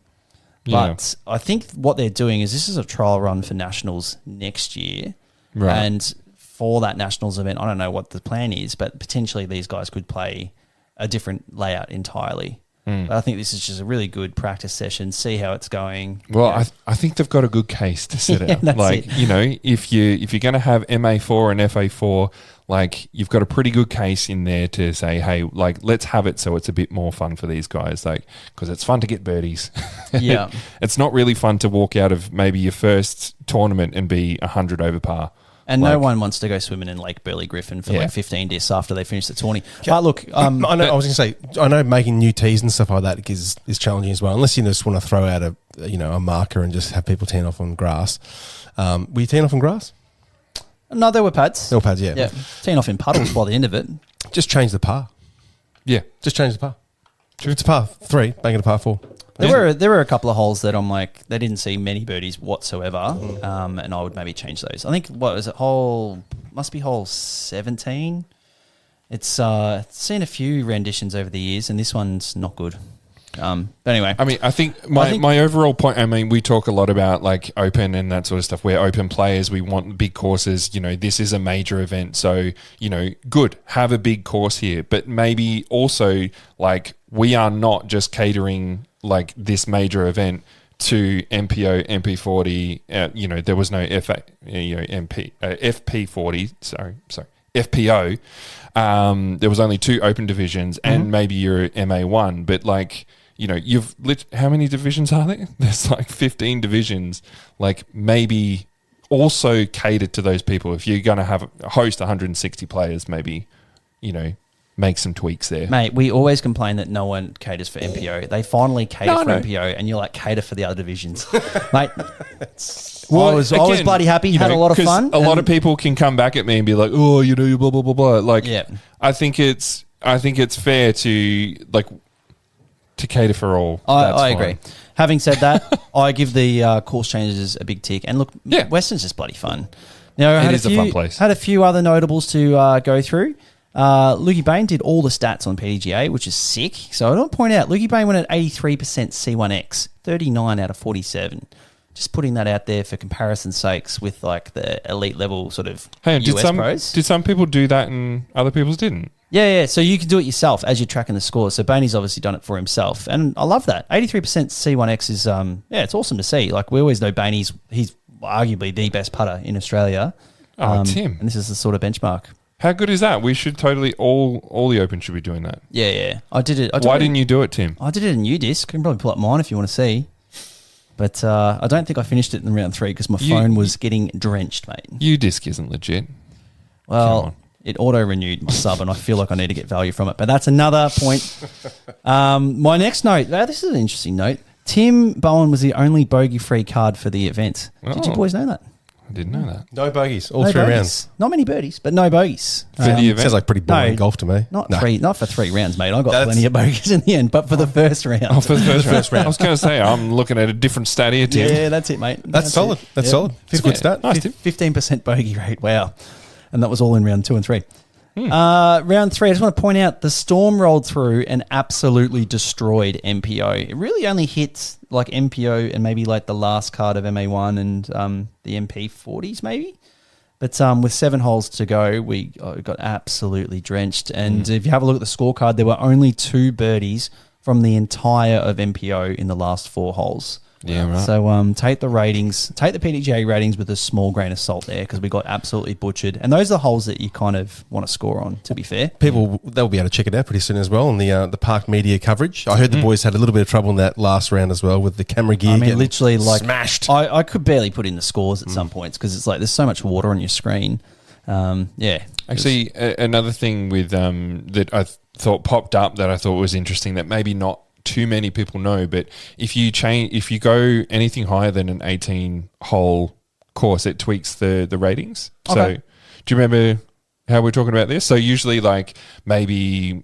But I think what they're doing is this is a trial run for Nationals next year. Right. And for that Nationals event, I don't know what the plan is, but potentially these guys could play a different layout entirely. But I think this is just a really good practice session. See how it's going. Well, I think they've got a good case to set out. that's Like, it. you know, if you're going to have MA4 and FA4, like, you've got a pretty good case in there to say, hey, like, let's have it so it's a bit more fun for these guys, like, because it's fun to get birdies. Yeah. It's not really fun to walk out of maybe your first tournament and be 100 over par. And Like- no one wants to go swimming in Lake Burley Griffin for Yeah. like 15 discs after they finish the tourney. But look, I know. I was going to say, I know making new tees and stuff like that is challenging as well. Unless you just want to throw out a marker and just have people teeing off on grass. Were you teeing off on grass? no, there were pads. No pads, yeah. Yeah, teeing off in puddles by the end of it. Just change the par. Yeah. Just change the par. If it's a par 3, bang it a par 4. There were a couple of holes that I'm like, they didn't see many birdies whatsoever, and I would maybe change those. I think, what was it, must be hole 17. It's seen a few renditions over the years, and this one's not good. But anyway. I mean, I think my overall point, I mean, we talk a lot about like open and that sort of stuff. We're open players. We want big courses. You know, this is a major event. So, you know, good. Have a big course here. But maybe also, like, we are not just catering like this major event to MPO, MP40. You know, there was no FP40. Sorry. FPO. There was only 2 open divisions, and maybe you're MA1. But like, you know, how many divisions are there? There's like 15 divisions. Like, maybe also cater to those people. If you're going to host 160 players, maybe, you know, make some tweaks there. Mate, we always complain that no one caters for MPO. They finally cater for MPO, and you're like, cater for the other divisions. Mate, Well, I was again, bloody happy, you had know, a lot of 'cause fun. A lot of people can come back at me and be like, "Oh, you know, blah blah blah blah." Like, Yeah. I think it's fair to like to cater for all. That's I fine. agree. Having said that, I give the course changes a big tick. And look, Yeah. Western's just bloody fun. Now, It is a fun place. Had a few other notables to go through. Lukey Bain did all the stats on PDGA, which is sick. So I want to point out, Lukey Bain went at 83% C1X, 39 out of 47. Just putting that out there for comparison's sakes with like the elite level sort of Hey, US pros. did some people do that and other people's didn't? Yeah. So you can do it yourself as you're tracking the scores. So Bainey's obviously done it for himself, and I love that. 83% C1X is it's awesome to see. Like, we always know he's arguably the best putter in Australia. Tim, and this is the sort of benchmark. how good is that? We should totally all the Open should be doing that. Yeah. I did it. Why didn't you do it, Tim? I did it in UDisc. I can probably pull up mine if you want to see. But I don't think I finished it in round 3 because my phone was getting drenched, mate. UDisc isn't legit. Come Well, on. it auto-renewed my sub, and I feel like I need to get value from it. But that's another point. My next note, this is an interesting note. Tim Bowen was the only bogey-free card for the event. Did you Oh. boys know that? I didn't know that. No bogeys, all No 3 bogeys. rounds. Not many birdies, but no bogeys. For the event? Sounds like pretty boring No. golf to me. Not No. for 3 rounds, mate. I got That's- plenty of bogeys in the end, but for the first round. Oh, for the first round. I was going to say, I'm looking at a different stat here, Tim. Yeah, that's it, mate. That's solid. it. That's Yep. solid. It's a good stat. Nice, Tim. 15% bogey rate. Wow. And that was all in round 2 and 3. Round 3, I just want to point out the Storm rolled through and absolutely destroyed MPO. It really only hit like MPO and maybe like the last card of MA1 and the MP40s maybe. But with 7 holes to go, we got absolutely drenched. And if you have a look at the scorecard, there were only 2 birdies from the entire of MPO in the last 4 holes. Yeah, right. So take the PDGA ratings with a small grain of salt there, because we got absolutely butchered. And those are the holes that you kind of want to score on, to be fair. People, they'll be able to check it out pretty soon as well on the Park Media coverage. I heard the boys had a little bit of trouble in that last round as well with the camera gear. I mean, getting literally like smashed. I could barely put in the scores at some points because it's like there's so much water on your screen. Actually, another thing with that I thought popped up that I thought was interesting that maybe not too many people know, but if you go anything higher than an 18-hole course, it tweaks the ratings. Okay. So, do you remember how we're talking about this? So usually, like maybe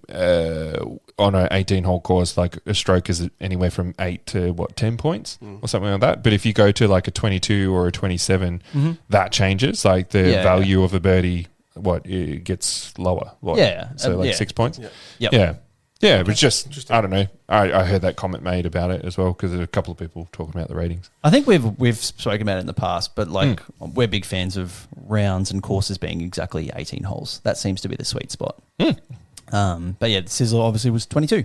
on an 18-hole course, like a stroke is anywhere from 8 to 10 points or something like that. But if you go to like a 22 or a 27, that changes. Like the value of a birdie, it gets lower. So 6 points. Yeah, it was just I don't know. I heard that comment made about it as well because there's a couple of people talking about the ratings. I think we've spoken about it in the past, but like we're big fans of rounds and courses being exactly 18 holes. That seems to be the sweet spot. But yeah, the Sizzler obviously was 22.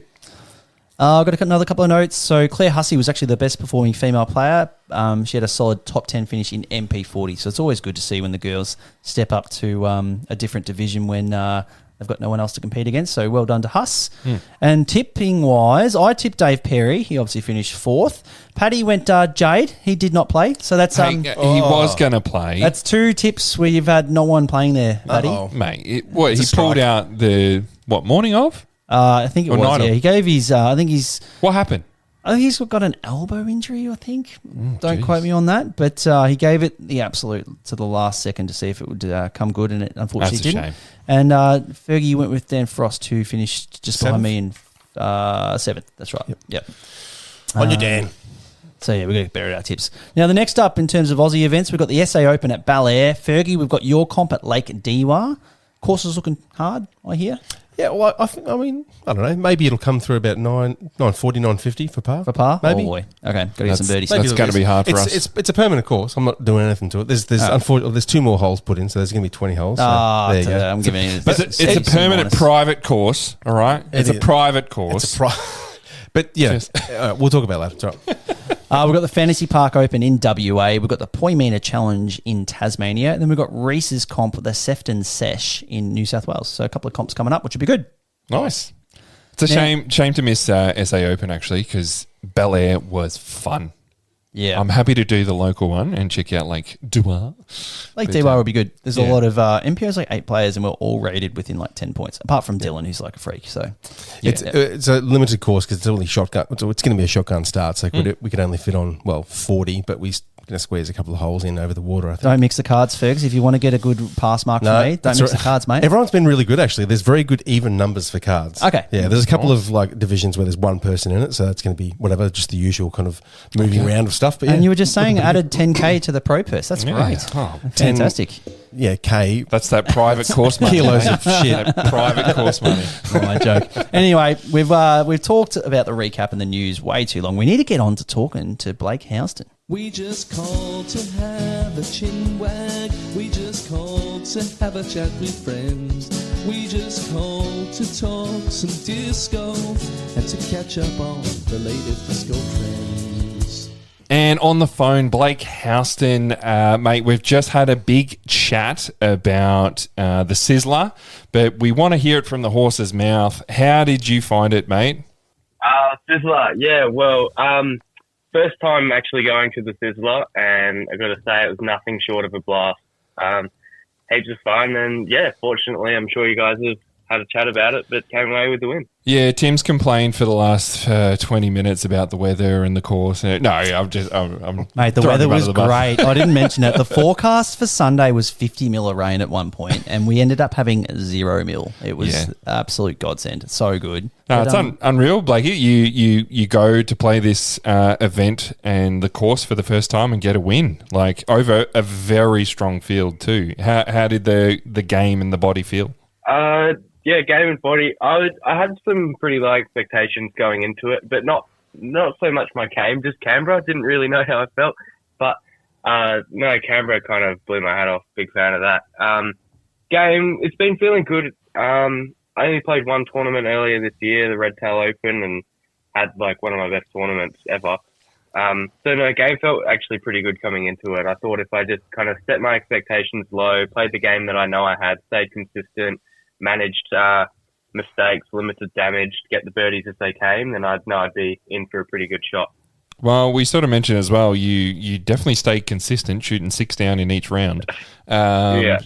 I've got another couple of notes. So Claire Hussey was actually the best performing female player. She had a solid top 10 finish in MP40. So it's always good to see when the girls step up to a different division when they've got no one else to compete against. So well done to Huss. And tipping-wise, I tipped Dave Perry. He obviously finished 4th. Paddy went Jade. He did not play. So that's... He was going to play. That's 2 tips where you've had no one playing there, Paddy. Mate, he pulled out the, morning of? I think it Or was, night yeah. of? He gave his... What happened? I think he's got an elbow injury, I think. Don't geez. quote me on that. But he gave it the absolute to the last second to see if it would come good, and it unfortunately That's a didn't. shame. And Fergie, you went with Dan Frost, who finished just behind me in 7th. That's right. Yep. On your Dan. So, yeah, we're going to bury our tips. Now, the next up in terms of Aussie events, we've got the SA Open at Bel Air. Fergie, we've got your comp at Lake Dewar. Course is looking hard, I hear. Yeah, well, I don't know. Maybe it'll come through about 940, 950 for par. For par? Maybe. Oh, boy. Okay, got to get some birdies. Maybe That's it'll going to be hard for us. It's a permanent course. I'm not doing anything to it. Unfortunately, there's 2 more holes put in, so there's going to be 20 holes. So there you go. I'm giving it. It's a permanent private course, all right? It's a private course. But, yeah, we'll talk about that. It's all right. We've got the Fantasy Park Open in WA. We've got the Poimina Challenge in Tasmania. And then we've got Reese's comp, the Sefton Sesh in New South Wales. So a couple of comps coming up, which would be good. Nice. It's a shame to miss SA Open, actually, because Bel Air was fun. Yeah. I'm happy to do the local one and check out Lake Dewar. Lake Dewar would be good. There's a yeah. lot of MPO's like 8 players, and we're all rated within like 10 points, apart from Dylan, who's like a freak. So it's a limited course because it's only shotgun. So it's going to be a shotgun start. So we could only fit on 40, but we squeeze a couple of holes in over the water. I think. Don't mix the cards, Fergs. If you want to get a good pass mark from me, don't mix the cards, mate. Everyone's been really good actually. There's very good even numbers for cards. Okay. Yeah, there's a couple of like divisions where there's one person in it, so it's going to be whatever, just the usual kind of moving around of stuff. But And you were just saying added 10K to the pro purse. That's great. Oh, Fantastic. K. that's that private course money. Kilos mate. of shit. That private course money. My joke. Anyway, we've talked about the recap and the news way too long. We need to get on to talking to Blake Houston. We just called to have a chin wag. We just called to have a chat with friends. We just called to talk some disco and to catch up on the latest disco trends. And on the phone, Blake Houston, mate, we've just had a big chat about the Sizzler, but we want to hear it from the horse's mouth. How did you find it, mate? Sizzler, yeah, well, first time actually going to the Sizzler, and I've got to say it was nothing short of a blast. Heaps of fun, and yeah, fortunately, I'm sure you guys have had a chat about it, but came away with the win. Yeah, Tim's complained for the last 20 minutes about the weather and the course. No, I'm Mate, the throwing weather him under was the bus. great. I didn't mention it. The forecast for Sunday was 50 mil of rain at one point, and we ended up having 0 mil. It was absolute godsend. So good. No, But, it's unreal, Blakey. You go to play this event and the course for the first time and get a win, like over a very strong field too. How did the game and the body feel? Yeah, game and body. I had some pretty low expectations going into it, but not so much my game, just Canberra. Didn't really know how I felt, but no, Canberra kind of blew my hat off. Big fan of that. Game, it's been feeling good. I only played one tournament earlier this year, the Red Tail Open, and had like one of my best tournaments ever. So no, game felt actually pretty good coming into it. I thought if I just kind of set my expectations low, played the game that I know I had, stayed consistent, managed mistakes, limited damage, get the birdies as they came, then I'd know I'd be in for a pretty good shot. Well, we sort of mentioned as well, you definitely stayed consistent, shooting 6 down in each round. Yeah.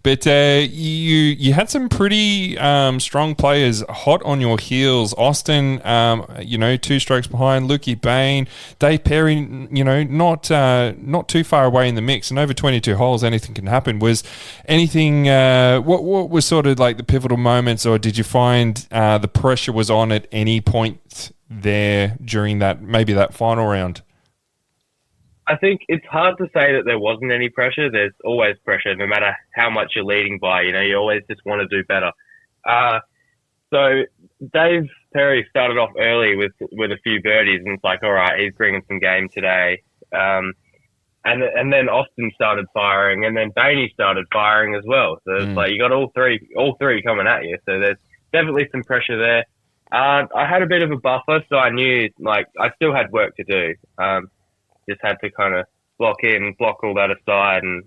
But you had some pretty strong players hot on your heels. Austin, 2 strokes behind. Lukey Bain, Dave Perry, not too far away in the mix. And over 22 holes, anything can happen. Was anything? What was sort of like the pivotal moments, or did you find the pressure was on at any point there during that final round? I think it's hard to say that there wasn't any pressure. There's always pressure, no matter how much you're leading by. You always just want to do better. So Dave Perry started off early with a few birdies, and it's like, all right, he's bringing some game today. And then Austin started firing, and then Bainey started firing as well. So it's like you got all three coming at you. So there's definitely some pressure there. I had a bit of a buffer, so I knew like I still had work to do. Just had to kind of block all that aside, and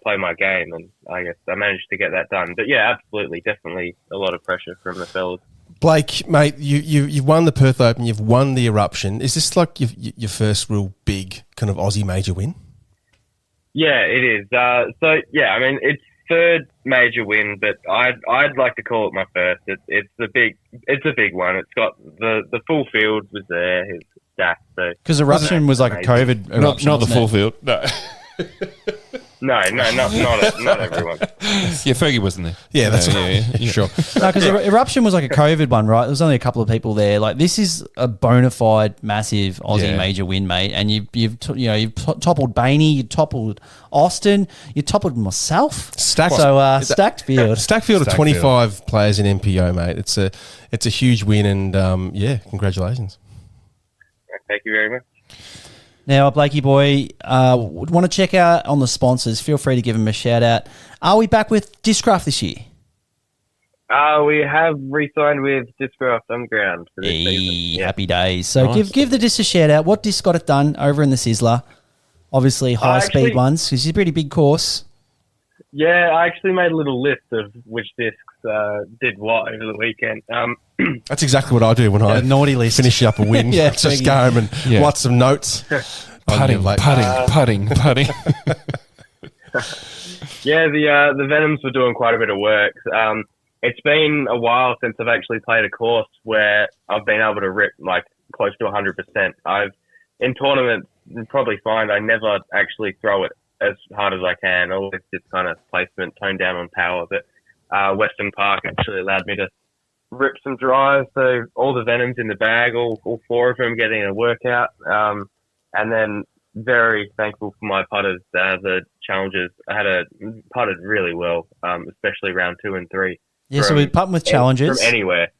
play my game. And I guess I managed to get that done. But yeah, absolutely, definitely a lot of pressure from the fellas. Blake, mate, you've won the Perth Open, you've won the Eruption. Is this like your first real big kind of Aussie major win? Yeah, it is. So yeah, I mean it's third major win, but I'd like to call it my first. It's a big one. It's got the full field was there. It's stacked. So because Eruption was like amazing. A COVID eruption, not the full field. No. No, not everyone. Yeah, Fergie wasn't there. Yeah, that's right. Yeah. Sure. No, because Eruption was like a COVID one, right? There was only a couple of people there. Like this is a bona fide, massive Aussie major win, mate. And you've toppled Bainey, you toppled Austin, you toppled myself. Stacked. So stacked field. Stacked field of 25 players in MPO, mate. It's a huge win, and congratulations. Thank you very much. Now, Blakey boy, want to check out on the sponsors, feel free to give them a shout out. Are we back with Discraft this year? We have re-signed with Discraft Underground for this season. Happy days. So give the disc a shout out. What disc got it done over in the Sizzler? Obviously high speed ones, because it's a pretty big course. Yeah, I actually made a little list of which discs did what over the weekend. That's exactly what I do when I naughty list. Finish up a win. Just go home and write some notes. Putting. Yeah, the Venoms were doing quite a bit of work. It's been a while since I've actually played a course where I've been able to rip like close to 100%. In tournaments, you probably find I never actually throw it as hard as I can. Always just kind of placement, tone down on power. But Western Park actually allowed me to rip some drives. So all the Venoms in the bag, all four of them getting a workout. And then very thankful for my putters. The challenges, I had putted really well, especially round 2 and 3. Yeah, so we're putting with challenges. From anywhere.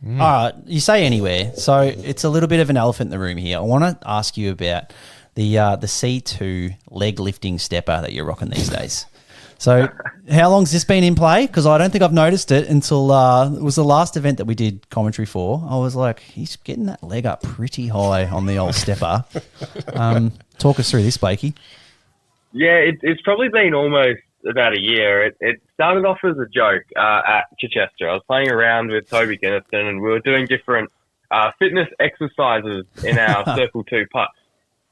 All right, you say anywhere. So it's a little bit of an elephant in the room here. I want to ask you about the C2 leg lifting stepper that you're rocking these days. So how long's this been in play? Because I don't think I've noticed it until it was the last event that we did commentary for. I was like, he's getting that leg up pretty high on the old stepper. Talk us through this, Blakey. Yeah, it's probably been almost about a year. It started off as a joke at Chichester. I was playing around with Toby Gunnison and we were doing different fitness exercises in our Circle 2 putts.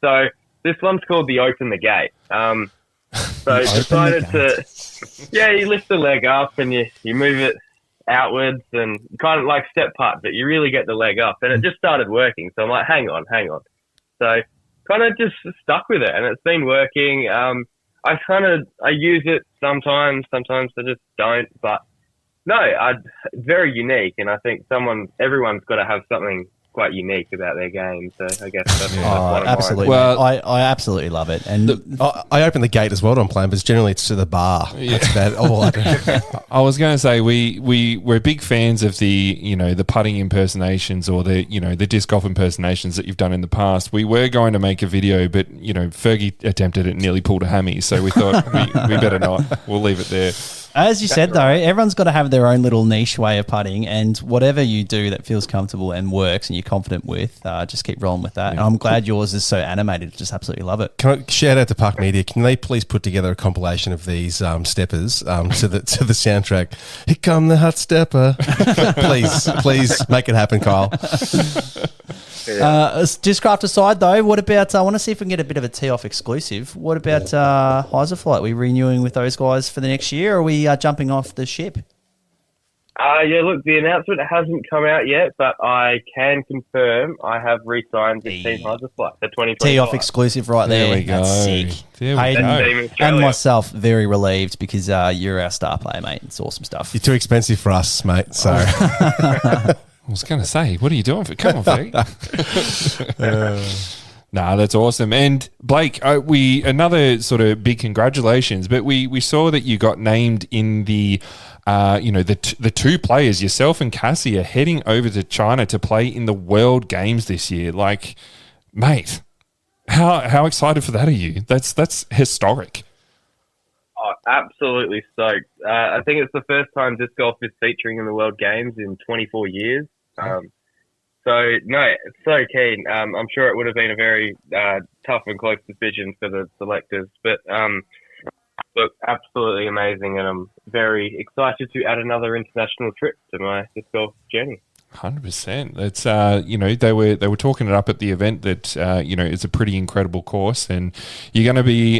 So this one's called the Open the Gate. So I decided you lift the leg up and you move it outwards and kind of like step putt, but you really get the leg up. And it just started working. So I'm like, hang on. So kind of just stuck with it and it's been working. I use it sometimes I just don't. But no, it's very unique. And I think everyone's got to have something quite unique about their game, so I guess that's one of absolutely. mine. Well, I absolutely love it, and I open the gate as well when I'm playing, but generally it's to the bar. Yeah. That's about all I do. I was going to say we're big fans of the putting impersonations or the disc golf impersonations that you've done in the past. We were going to make a video, but Fergie attempted it and nearly pulled a hammy, so we thought we better not. We'll leave it there. As you said, though, everyone's got to have their own little niche way of putting, and whatever you do that feels comfortable and works and you're confident with, just keep rolling with that. And I'm glad yours is so animated. Just absolutely love it. Can I shout out to Park Media? Can they please put together a compilation of these steppers to the soundtrack? Here come the hot stepper. please make it happen, Kyle. Discraft aside, though, what about? I want to see if we can get a bit of a tee-off exclusive. What about Heiser Flight? Are we renewing with those guys for the next year, or are we jumping off the ship? Look, the announcement hasn't come out yet, but I can confirm I have re-signed with Team Heiser Flight for 2025. Tee-off exclusive right there. There we go. That's sick. There we Hayden and myself very relieved because you're our star player, mate. It's awesome stuff. You're too expensive for us, mate. So. I was going to say, what are you doing? Come on, Fergie. Nah, that's awesome. And Blake, another sort of big congratulations, but we saw that you got named in the, the two players, yourself and Cassie, are heading over to China to play in the World Games this year. Like, mate, how excited for that are you? That's historic. Oh, absolutely stoked. I think it's the first time disc golf is featuring in the World Games in 24 years. So, no, so keen. I'm sure it would have been a very tough and close decision for the selectors. But, look, absolutely amazing. And I'm very excited to add another international trip to my disc golf journey. 100%. It's they were talking it up at the event that it's a pretty incredible course, and you're going to be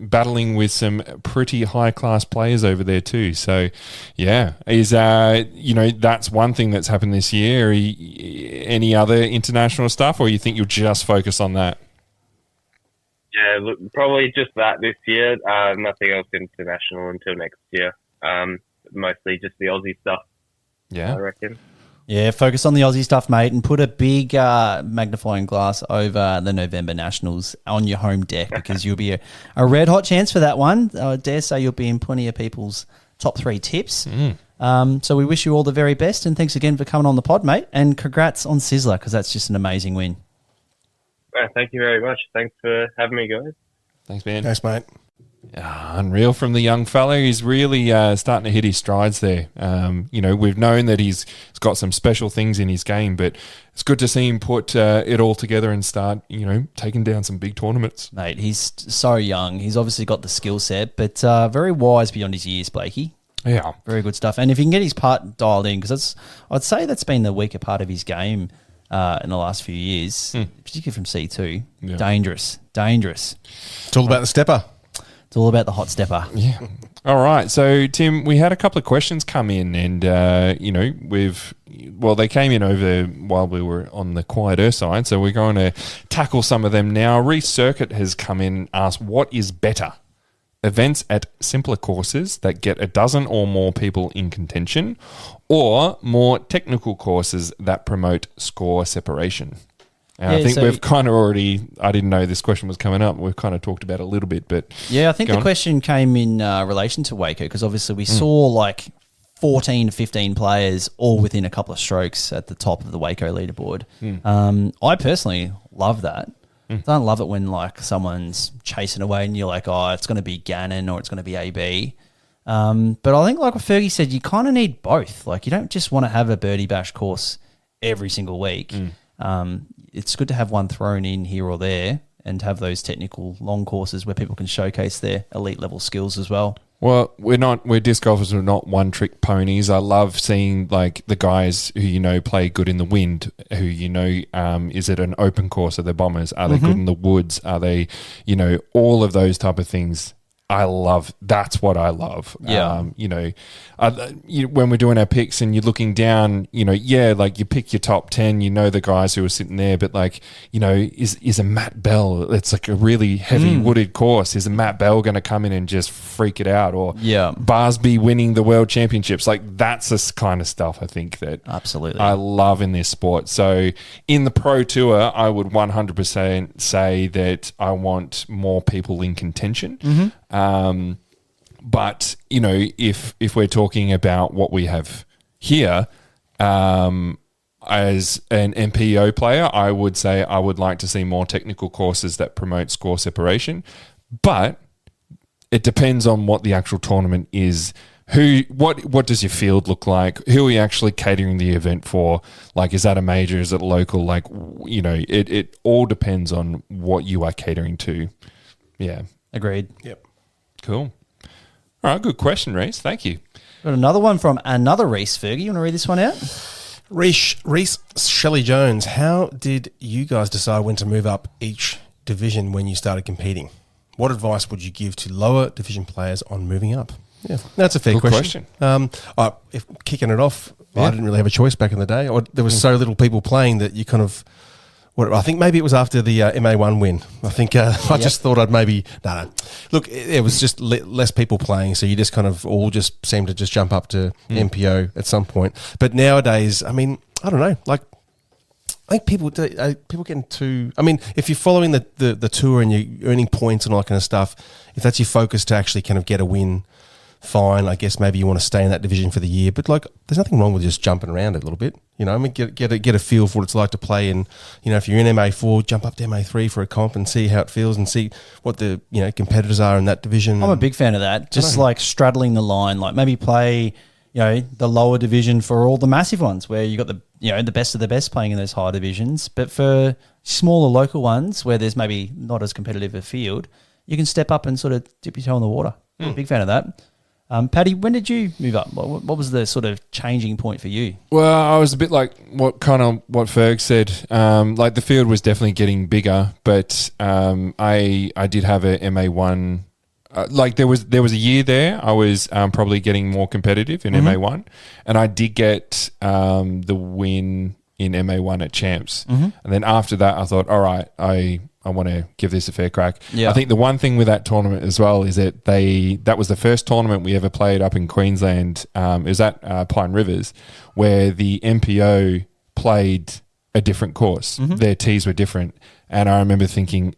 battling with some pretty high class players over there too. So yeah, that's one thing that's happened this year. Any other international stuff, or you think you'll just focus on that? Yeah, look, probably just that this year. Nothing else international until next year. Mostly just the Aussie stuff. Yeah, I reckon. Yeah, focus on the Aussie stuff, mate, and put a big magnifying glass over the November Nationals on your home deck, because you'll be a red hot chance for that one. I dare say you'll be in plenty of people's top 3 tips. So we wish you all the very best, and thanks again for coming on the pod, mate, and congrats on Sizzler, because that's just an amazing win. Thank you very much. Thanks for having me, guys. Thanks, man. Thanks, mate. Unreal from the young fella. He's really starting to hit his strides there. We've known that he's got some special things in his game, but it's good to see him put it all together and start, taking down some big tournaments. Mate, he's so young. He's obviously got the skill set, but very wise beyond his years, Blakey. Yeah. Very good stuff. And if he can get his part dialed in, because I'd say that's been the weaker part of his game in the last few years, particularly from C2. Yeah. Dangerous. It's all about the stepper. It's all about the hot stepper. Yeah. All right. So, Tim, we had a couple of questions come in, and, they came in over while we were on the quieter side, so we're going to tackle some of them now. Reese Circuit has come in and asked, what is better? Events at simpler courses that get a dozen or more people in contention, or more technical courses that promote score separation? I think we've kind of already, I didn't know this question was coming up. We've kind of talked about it a little bit, but yeah, I think the question came in relation to Waco, because obviously we saw like 14 to 15 players all within a couple of strokes at the top of the Waco leaderboard. I personally love that. I don't love it when like someone's chasing away and you're like, oh, it's going to be Gannon or it's going to be AB. But I think like what Fergie said, you kind of need both. Like you don't just want to have a birdie bash course every single week. It's good to have one thrown in here or there and have those technical long courses where people can showcase their elite level skills as well. Well, we're disc golfers, we're not one trick ponies. I love seeing like the guys who play good in the wind, who is it an open course? Are they bombers? Are they good in the woods? Are they, all of those type of things. That's what I love. Yeah. When we're doing our picks and you're looking down, like you pick your top 10, the guys who are sitting there, but like, is a Matt Bell, it's like a really heavy wooded course. Is a Matt Bell going to come in and just freak it out? Or Barsby winning the world championships? Like that's the kind of stuff I think that absolutely I love in this sport. So in the Pro Tour, I would 100% say that I want more people in contention. But if we're talking about what we have here, as an MPO player, I would say I would like to see more technical courses that promote score separation. But it depends on what the actual tournament is. What does your field look like? Who are you actually catering the event for? Like, is that a major? Is it local? Like, it all depends on what you are catering to. Yeah. Agreed. Yep. Cool. All right, good question, Reese. Thank you. Got another one from another Reese. Fergie, you want to read this one out? Reese Shelley Jones, how did you guys decide when to move up each division when you started competing? What advice would you give to lower division players on moving up? Yeah, that's a fair question. If kicking it off, I didn't really have a choice back in the day. There was so little people playing that you kind of... I think maybe it was after the MA1 win. I think I just thought I'd maybe... No. Look, it was just less people playing, so you just kind of all just seemed to just jump up to MPO at some point. But nowadays, I mean, I don't know. Like, I think people getting too... I mean, if you're following the tour and you're earning points and all that kind of stuff, if that's your focus to actually kind of get a win, fine. I guess maybe you want to stay in that division for the year. But, like, there's nothing wrong with just jumping around a little bit. I mean, get a feel for what it's like to play in, if you're in MA4, jump up to MA3 for a comp and see how it feels and see what the, competitors are in that division. I'm a big fan of that. Just like straddling the line, like maybe play, the lower division for all the massive ones where you got the, the best of the best playing in those higher divisions. But for smaller local ones where there's maybe not as competitive a field, you can step up and sort of dip your toe in the water. Big fan of that. Paddy, when did you move up? What was the sort of changing point for you? Well, I was a bit like what Ferg said. Like the field was definitely getting bigger, but I did have a MA1. Like there was a year there I was probably getting more competitive in MA1, and I did get the win in MA1 at Champs. And then after that I thought, all right, I want to give this a fair crack. I think the one thing with that tournament as well is that that was the first tournament we ever played up in Queensland. It was at Pine Rivers, where the MPO played a different course. Their tees were different, and I remember thinking,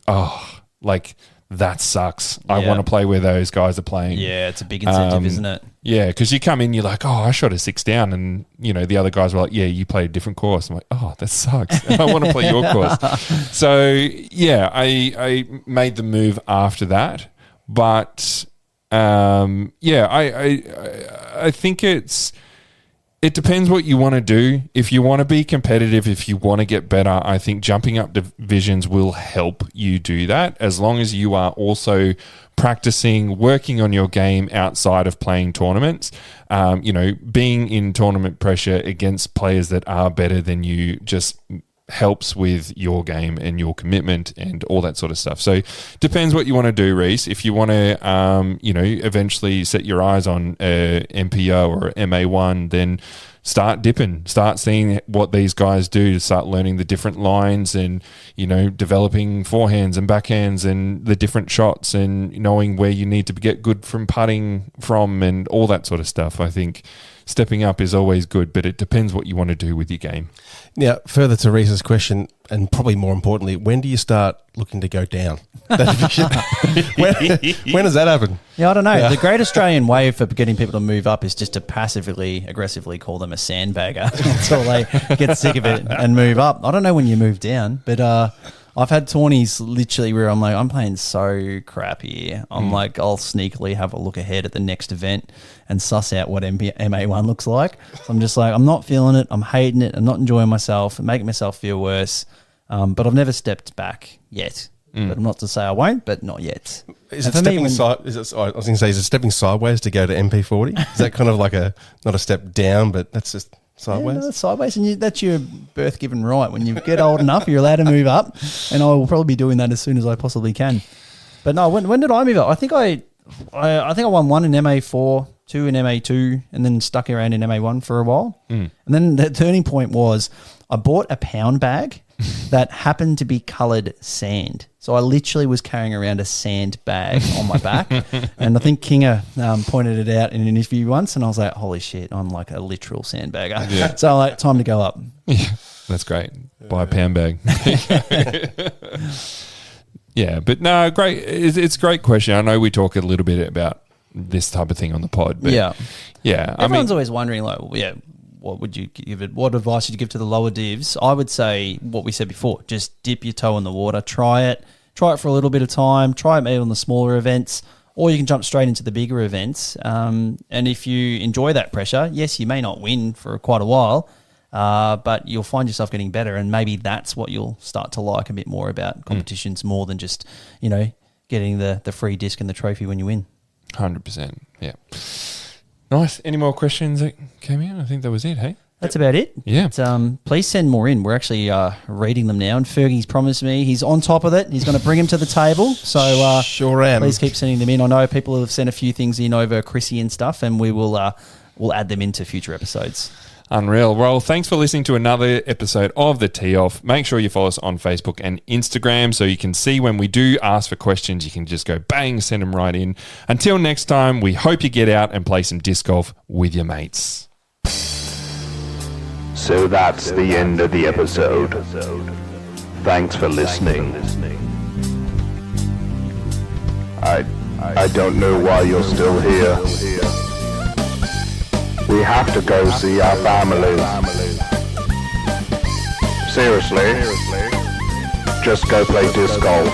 that sucks. I want to play where those guys are playing. Yeah, it's a big incentive, isn't it? Yeah, because you come in, you're like, I shot a 6 down, and the other guys were like, yeah, you played a different course. I'm like, that sucks. I want to play your course. So yeah, I made the move after that, but I think it depends what you want to do. If you want to be competitive, if you want to get better, I think jumping up divisions will help you do that, as long as you are also practicing, working on your game outside of playing tournaments. Being in tournament pressure against players that are better than you just helps with your game and your commitment and all that sort of stuff. So depends what you want to do, Reese. If you want to, eventually set your eyes on MPO or MA1, then start dipping, start seeing what these guys do, to start learning the different lines and, developing forehands and backhands and the different shots and knowing where you need to get good from putting from and all that sort of stuff. I think stepping up is always good, but it depends what you want to do with your game. Now, further to Reese's question, and probably more importantly, when do you start looking to go down that division? when does that happen? Yeah, I don't know. Yeah. The great Australian way for getting people to move up is just to passively, aggressively call them a sandbagger until they get sick of it and move up. I don't know when you move down, but I've had tourneys literally where I'm like, I'm playing so crap here. I'm like, I'll sneakily have a look ahead at the next event and suss out what MA1 looks like. So I'm just like, I'm not feeling it. I'm hating it. I'm not enjoying myself. I'm making myself feel worse. But I've never stepped back yet. But I'm not to say I won't, but not yet. Is it stepping stepping sideways to go to MP40? Is that kind of like not a step down, but that's just sideways? Yeah, sideways, and that's your birth-given right. When you get old enough, you're allowed to move up, and I will probably be doing that as soon as I possibly can. But no, when did I move up? I think I won 1 in MA4, 2 in MA2, and then stuck around in MA1 for a while. And then the turning point was I bought a pound bag that happened to be coloured sand. So I literally was carrying around a sand bag on my back. And I think Kinga pointed it out in an interview once, and I was like, holy shit, I'm like a literal sandbagger. Yeah. So like, time to go up. Yeah, that's great. Buy a pound bag. Yeah, but no, great. It's a great question. I know we talk a little bit about this type of thing on the pod, but yeah. Everyone's always wondering, like, what would you give it? What advice would you give to the lower divs? I would say what we said before: just dip your toe in the water, try it for a little bit of time, try it maybe on the smaller events, or you can jump straight into the bigger events. And if you enjoy that pressure, yes, you may not win for quite a while, but you'll find yourself getting better, and maybe that's what you'll start to like a bit more about competitions, more than just getting the free disc and the trophy when you win. 100%. Yeah. Nice. Any more questions that came in? I think that was it, hey? That's about it. Yeah. But, please send more in. We're actually reading them now, and Fergie's promised me he's on top of it. He's going to bring them to the table. So sure am. Please keep sending them in. I know people have sent a few things in over Chrissy and stuff, and we'll add them into future episodes. Unreal. Well, thanks for listening to another episode of The Tee Off. Make sure you follow us on Facebook and Instagram so you can see when we do ask for questions. You can just go bang, send them right in. Until next time, we hope you get out and play some disc golf with your mates. So that's the end of the episode. Thanks for listening. I don't know why you're still here. We have to go see our families. Seriously, just go play disc golf.